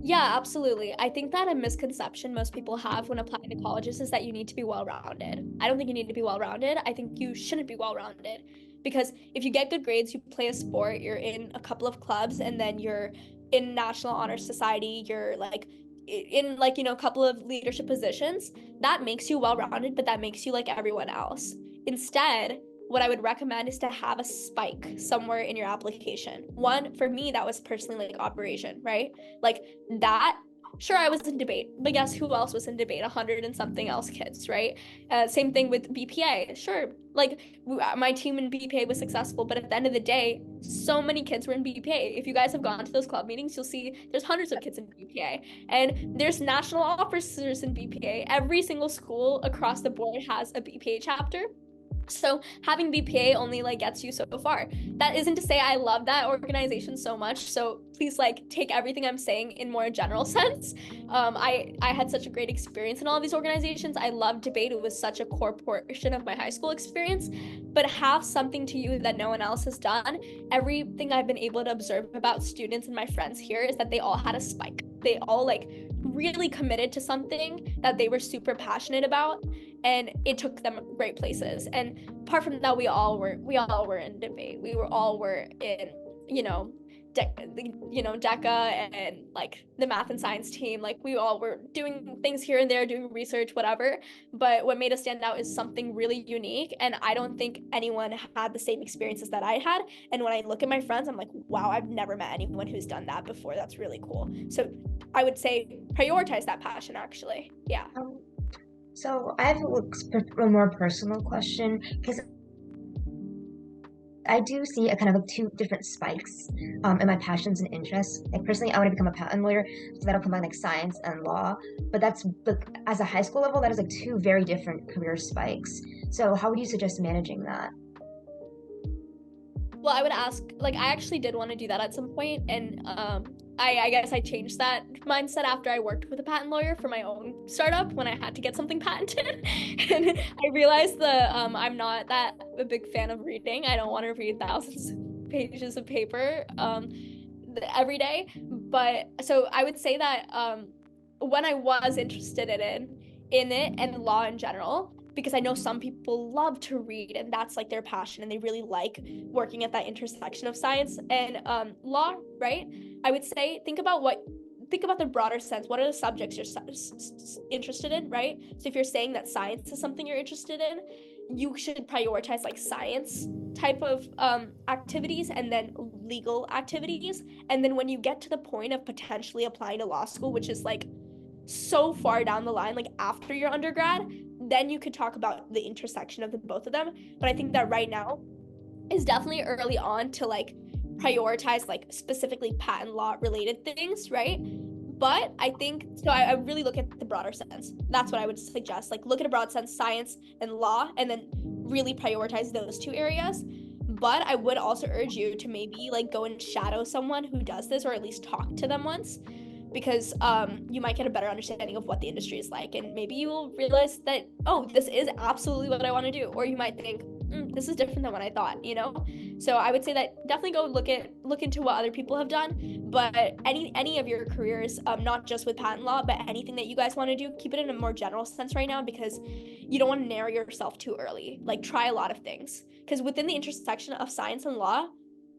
Yeah, absolutely. I think that a misconception most people have when applying to colleges is that you need to be well-rounded. I don't think you need to be well-rounded. I think you shouldn't be well-rounded, because if you get good grades, you play a sport, you're in a couple of clubs, and then you're in National Honor Society, you're like in like, you know, a couple of leadership positions, that makes you well-rounded, but that makes you like everyone else. Instead, what I would recommend is to have a spike somewhere in your application. One, for me, that was personally like operation, right? Like that. Sure, I was in debate, but guess who else was in debate? 100 and something else kids, right? Same thing with BPA. Sure, like my team in BPA was successful, but at the end of the day, so many kids were in BPA. If you guys have gone to those club meetings, you'll see there's hundreds of kids in BPA, and there's national officers in BPA. Every single school across the board has a BPA chapter. So having BPA only like gets you so far. That isn't to say I love that organization so much. So please like take everything I'm saying in more general sense. I had such a great experience in all of these organizations. I loved debate. It was such a core portion of my high school experience. But have something to you that no one else has done. Everything I've been able to observe about students and my friends here is that they all had a spike. They all like really committed to something that they were super passionate about, and it took them great places. And apart from that, we all were in debate. We were in, DECA and like the math and science team. Like we all were doing things here and there, doing research, whatever. But what made us stand out is something really unique. And I don't think anyone had the same experiences that I had. And when I look at my friends, I'm like, wow, I've never met anyone who's done that before. That's really cool. So I would say prioritize that passion, actually. Yeah. So I have a more personal question, because I do see a kind of like two different spikes in my passions and interests. Like personally, I want to become a patent lawyer, so that'll combine like science and law. But that's like as a high school level, that is like two very different career spikes. So how would you suggest managing that? Well, I would ask, like, I actually did want to do that at some point, and I guess I changed that mindset after I worked with a patent lawyer for my own startup when I had to get something patented. And I realized that I'm not that a big fan of reading. I don't want to read thousands of pages of paper every day. But so I would say that when I was interested in it and law in general, because I know some people love to read and that's like their passion and they really like working at that intersection of science and law, right? I would say think about the broader sense. What are the subjects you're interested in, right? So if you're saying that science is something you're interested in, you should prioritize like science type of activities and then legal activities. And then when you get to the point of potentially applying to law school, which is like so far down the line, like after your undergrad, then you could talk about the intersection of the both of them. But I think that right now is definitely early on to like prioritize like specifically patent law related things, right? But I think so I really look at the broader sense. That's what I would suggest. Like look at a broad sense, science and law, and then really prioritize those two areas. But I would also urge you to maybe like go and shadow someone who does this, or at least talk to them once, because you might get a better understanding of what the industry is like, and maybe you will realize that, oh, this is absolutely what I want to do, or you might think this is different than what I thought, you know? So I would say that definitely go look into what other people have done, but any of your careers, not just with patent law, but anything that you guys want to do, keep it in a more general sense right now, because you don't want to narrow yourself too early. Like try a lot of things, because within the intersection of science and law,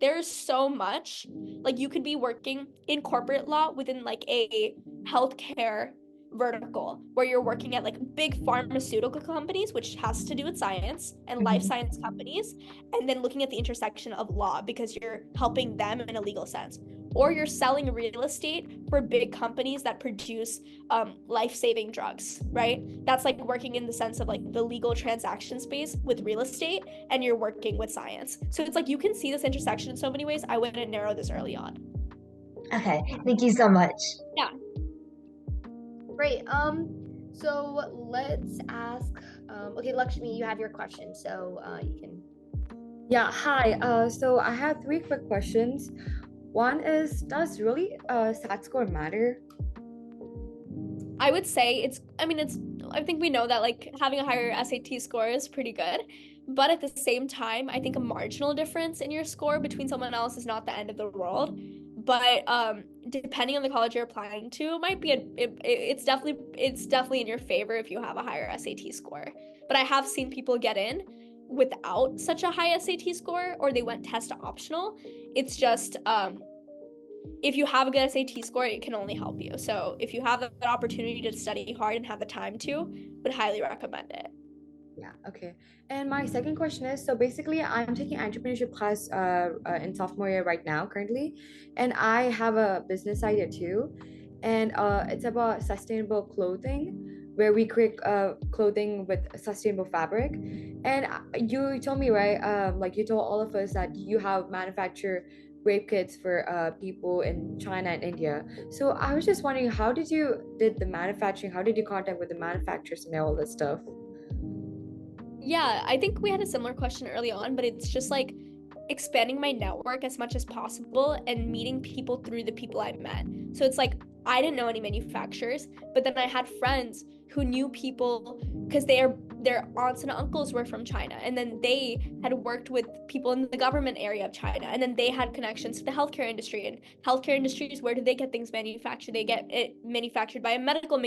there's so much. Like you could be working in corporate law within like a healthcare vertical where you're working at like big pharmaceutical companies, which has to do with science, and life science companies, and then looking at the intersection of law because you're helping them in a legal sense. Or you're selling real estate for big companies that produce life-saving drugs, right? That's like working in the sense of like the legal transaction space with real estate, and you're working with science. So it's like you can see this intersection in so many ways. I wouldn't narrow this early on. Okay, thank you so much. Yeah. Great. So let's ask. Okay, Lakshmi, you have your question, so you can. Yeah, hi. So I have three quick questions. One is, does really SAT score matter? I would say I think we know that like having a higher SAT score is pretty good, but at the same time, I think a marginal difference in your score between someone else is not the end of the world. But depending on the college you're applying to, might be it's definitely in your favor if you have a higher SAT score. But I have seen people get in without such a high SAT score, or they went test optional. It's just if you have a good SAT score, it can only help you. So if you have the opportunity to study hard and have the time to, would highly recommend it. Yeah, okay. And my second question is, so basically I'm taking entrepreneurship class in sophomore year right now currently, and I have a business idea too. And it's about sustainable clothing where we create clothing with sustainable fabric. And you told me, right, like you told all of us that you have manufactured rape kits for people in China and India. So I was just wondering, how did the manufacturing, how did you contact with the manufacturers and all this stuff? Yeah, I think we had a similar question early on, but it's just like expanding my network as much as possible and meeting people through the people I met. So it's like I didn't know any manufacturers, but then I had friends who knew people because their aunts and uncles were from China, and then they had worked with people in the government area of China, and then they had connections to the healthcare industry. And healthcare industries, where do they get things manufactured? They get it manufactured by a medical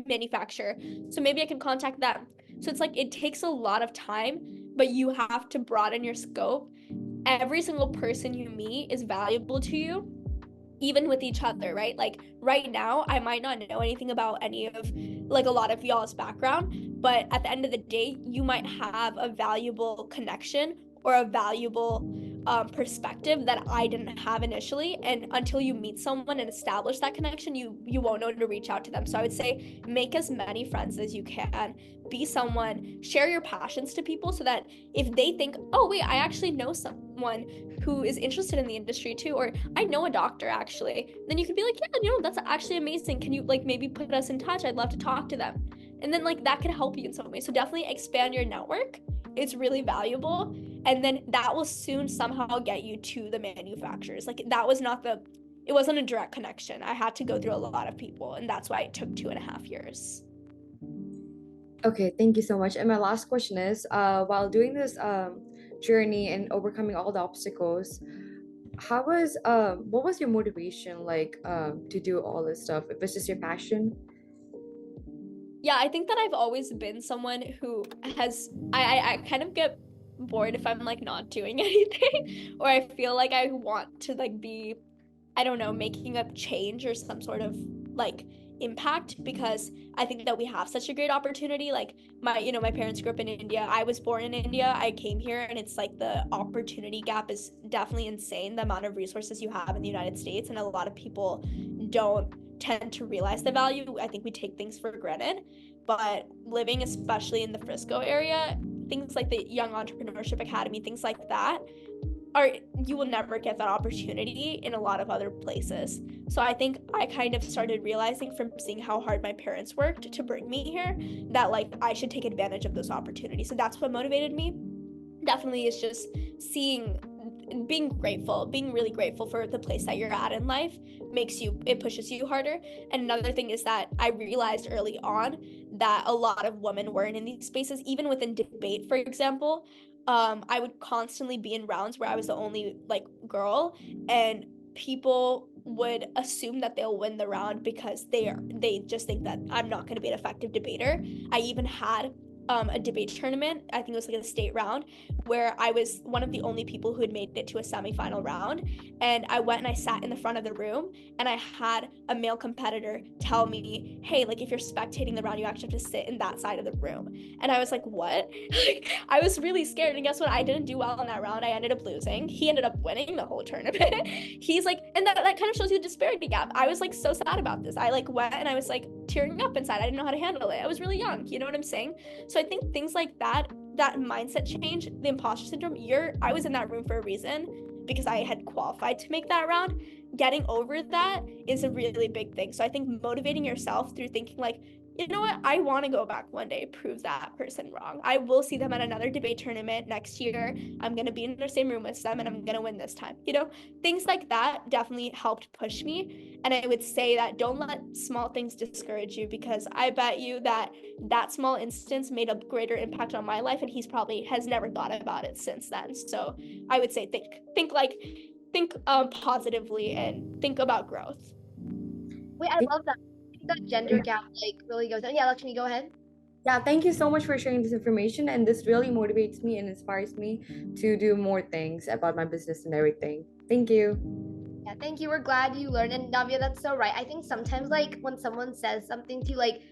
manufacturer. So maybe I can contact them. So it's like it takes a lot of time, but you have to broaden your scope. Every single person you meet is valuable to you, even with each other, right? Like right now, I might not know anything about any of like a lot of y'all's background, but at the end of the day, you might have a valuable connection or a valuable perspective that I didn't have initially. And until you meet someone and establish that connection, you won't know to reach out to them. So I would say make as many friends as you can. Be someone, share your passions to people so that if they think, oh wait, I actually know someone who is interested in the industry too, or I know a doctor actually, then you could be like, yeah, that's actually amazing. Can you like maybe put us in touch? I'd love to talk to them. And then like that could help you in some way. So definitely expand your network. It's really valuable. And then that will soon somehow get you to the manufacturers. Like that was not it wasn't a direct connection. I had to go through a lot of people, and that's why it took 2.5 years. Okay, thank you so much. And my last question is, while doing this journey and overcoming all the obstacles, what was your motivation like to do all this stuff? Was this your passion? Yeah, I think that I've always been someone who I kind of get bored if I'm like not doing anything, or I feel like I want to like be, I don't know, making a change or some sort of like impact, because I think that we have such a great opportunity. Like my parents grew up in India. I was born in India. I came here, and it's like the opportunity gap is definitely insane, the amount of resources you have in the United States, and a lot of people don't tend to realize the value. I think we take things for granted, but living especially in the Frisco area, things like the Young Entrepreneurship Academy, things like that, are you will never get that opportunity in a lot of other places. So I think I kind of started realizing from seeing how hard my parents worked to bring me here that like I should take advantage of those opportunities. So that's what motivated me. Definitely is just being really grateful for the place that you're at in life it pushes you harder. And another thing is that I realized early on that a lot of women weren't in these spaces, even within debate, for example. I would constantly be in rounds where I was the only like girl, and people would assume that they'll win the round because they just think that I'm not going to be an effective debater. I even had a debate tournament. I think it was like a state round where I was one of the only people who had made it to a semifinal round. And I went and I sat in the front of the room, and I had a male competitor tell me, hey, like if you're spectating the round, you actually have to sit in that side of the room. And I was like, what? I was really scared. And guess what? I didn't do well in that round. I ended up losing. He ended up winning the whole tournament. He's like, and that kind of shows you the disparity gap. I was like so sad about this. I like went and I was like tearing up inside. I didn't know how to handle it. I was really young. You know what I'm saying? So I think things like that mindset change, the imposter syndrome, I was in that room for a reason because I had qualified to make that round. Getting over that is a really big thing. So I think motivating yourself through thinking like, you know what, I want to go back one day, prove that person wrong. I will see them at another debate tournament next year. I'm going to be in the same room with them, and I'm going to win this time. Things like that definitely helped push me. And I would say that don't let small things discourage you, because I bet you that small instance made a greater impact on my life, and he's probably has never thought about it since then. So I would say think positively and think about growth. Wait, I love that. I think that gender gap like really goes down. Yeah, Lakshmi, go ahead. Yeah, thank you so much for sharing this information. And this really motivates me and inspires me to do more things about my business and everything. Thank you. Yeah, thank you. We're glad you learned. And Navya, that's so right. I think sometimes like when someone says something to you, like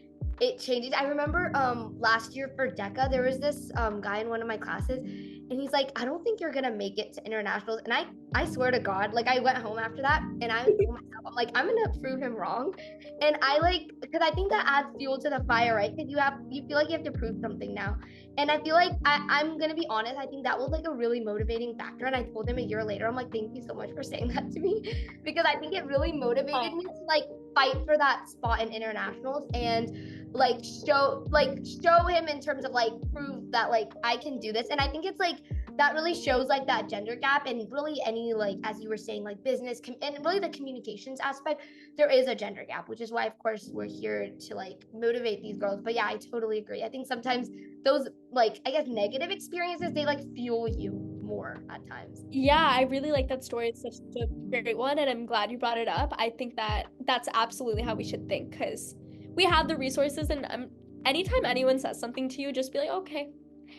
it changes. I remember last year for DECA, there was this guy in one of my classes, and he's like, I don't think you're gonna make it to internationals. And I swear to God, like I went home after that and I told myself, I'm like, I'm gonna prove him wrong. And I like, because I think that adds fuel to the fire, right? Because you feel like you have to prove something now. And I feel like I'm gonna be honest, I think that was like a really motivating factor. And I told him a year later, I'm like, thank you so much for saying that to me. Because I think it really motivated me to like fight for that spot in internationals and like show him in terms of like prove that like I can do this. And I think it's like that really shows like that gender gap and really any like, as you were saying, like business and really the communications aspect, there is a gender gap, which is why of course we're here to like motivate these girls. But yeah, I totally agree. I think sometimes those like, I guess, negative experiences, they like fuel you more at times. Yeah, I really like that story. It's such a great one, and I'm glad you brought it up. I think that that's absolutely how we should think, because we have the resources, and anytime anyone says something to you, just be like, okay,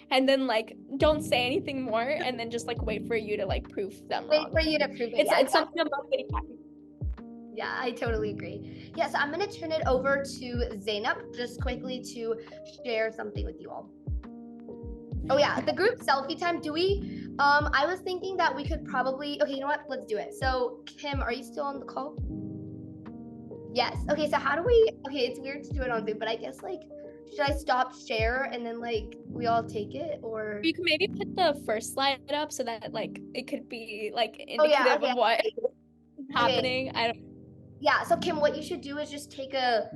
and then like don't say anything more, and then just like wait for you to like prove them wrong. Wait for you to prove it. It's something about getting back. Yeah, I totally agree. Yeah, so I'm gonna turn it over to Zainab just quickly to share something with you all. Oh yeah, the group selfie time. Do we? I was thinking that we could probably. Okay, you know what? Let's do it. So Kim, are you still on the call? Yes. Okay. So how do we? Okay, it's weird to do it on Zoom, but I guess like, should I stop share and then like we all take it, or You can maybe put the first slide up so that like it could be like indicative of what is happening. Okay. I don't. Yeah, so Kim, what you should do is just take a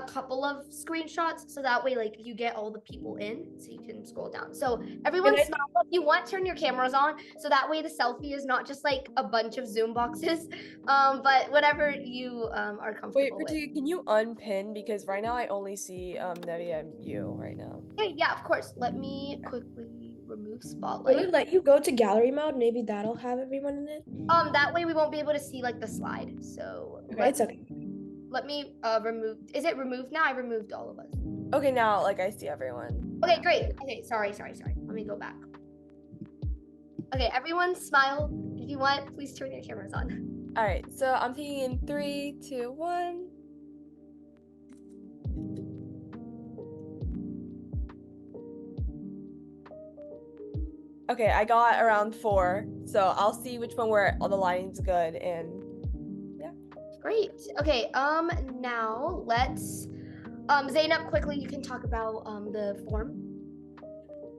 couple of screenshots so that way like you get all the people in, so you can scroll down. So everyone smile. If you want, turn your cameras on so that way the selfie is not just like a bunch of Zoom boxes, but whatever you are comfortable Wait, with. Pratik, can you unpin, because right now I only see Nevia and you right now. Okay, yeah, of course. Let me quickly remove Will spotlight. it let you go to gallery mode? Maybe that'll have everyone in it. That way we won't be able to see like the slide. So Okay, it's okay. let me remove. Is it removed now? I removed all of us. Okay, now like I see everyone. Okay, great. Okay, sorry. Let me go back. Okay, everyone smile. If you want, please turn your cameras on. All right, so I'm taking in 3, 2, 1. Okay, I got around 4, so I'll see which one where all the lighting's good, and yeah. Great. Okay, now let's Zainab, quickly you can talk about the form.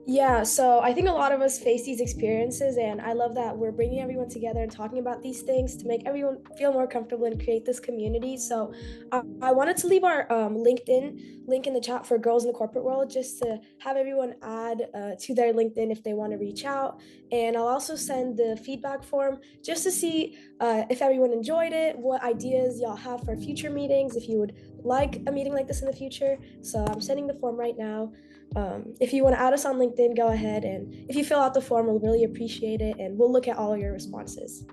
Yeah, so I think a lot of us face these experiences, and I love that we're bringing everyone together and talking about these things to make everyone feel more comfortable and create this community. So I wanted to leave our LinkedIn link in the chat for girls in the corporate world, just to have everyone add to their LinkedIn if they want to reach out. And I'll also send the feedback form just to see if everyone enjoyed it, what ideas y'all have for future meetings, if you would like a meeting like this in the future. So I'm sending the form right now. If you want to add us on LinkedIn, go ahead, and if you fill out the form, we'll really appreciate it, and we'll look at all your responses.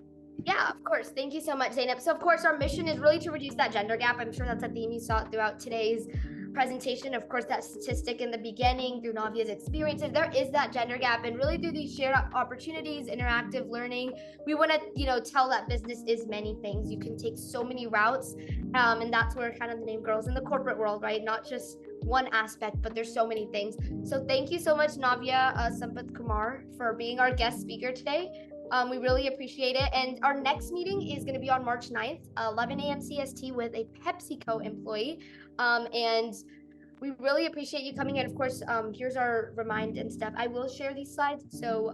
Yeah, of course. Thank you so much, Zainab. So of course our mission is really to reduce that gender gap. I'm sure that's a theme you saw throughout today's presentation. Of course, that statistic in the beginning through Navia's experiences, there is that gender gap, and really through these shared opportunities, interactive learning, we want to tell that business is many things. You can take so many routes, and that's where kind of the name Girls in the Corporate World, right? Not just one aspect, but there's so many things. So thank you so much, Navia Sampath Kumar, for being our guest speaker today. We really appreciate it. And our next meeting is going to be on March 9th, 11 a.m. CST with a PepsiCo employee. And we really appreciate you coming in. Of course, here's our remind and stuff. I will share these slides. So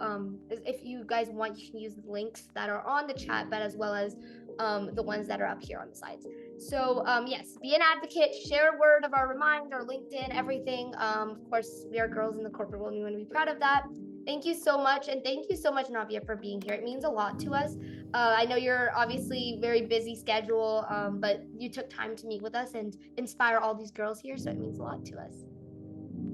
if you guys want, you can use the links that are on the chat, but as well as the ones that are up here on the slides. So yes, be an advocate, share a word of our remind, our LinkedIn, everything. Of course, we are girls in the corporate world, and we want to be proud of that. Thank you so much. And thank you so much, Navia, for being here. It means a lot to us. I know you're obviously very busy schedule, but you took time to meet with us and inspire all these girls here. So it means a lot to us.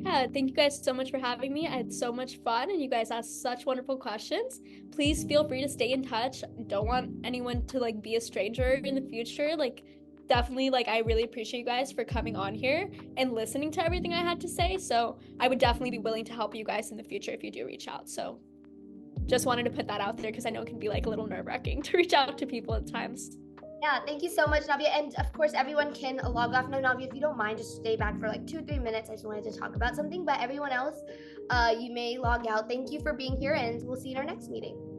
Yeah, thank you guys so much for having me. I had so much fun, and you guys asked such wonderful questions. Please feel free to stay in touch. I don't want anyone to like be a stranger in the future. Like, definitely, like, I really appreciate you guys for coming on here and listening to everything I had to say. So I would definitely be willing to help you guys in the future if you do reach out. So just wanted to put that out there because I know it can be like a little nerve-wracking to reach out to people at times. Yeah, thank you so much, Navia. And of course, everyone can log off now. Navia, if you don't mind, just stay back for like 2-3 minutes. I just wanted to talk about something, but everyone else, you may log out. Thank you for being here, and we'll see you in our next meeting.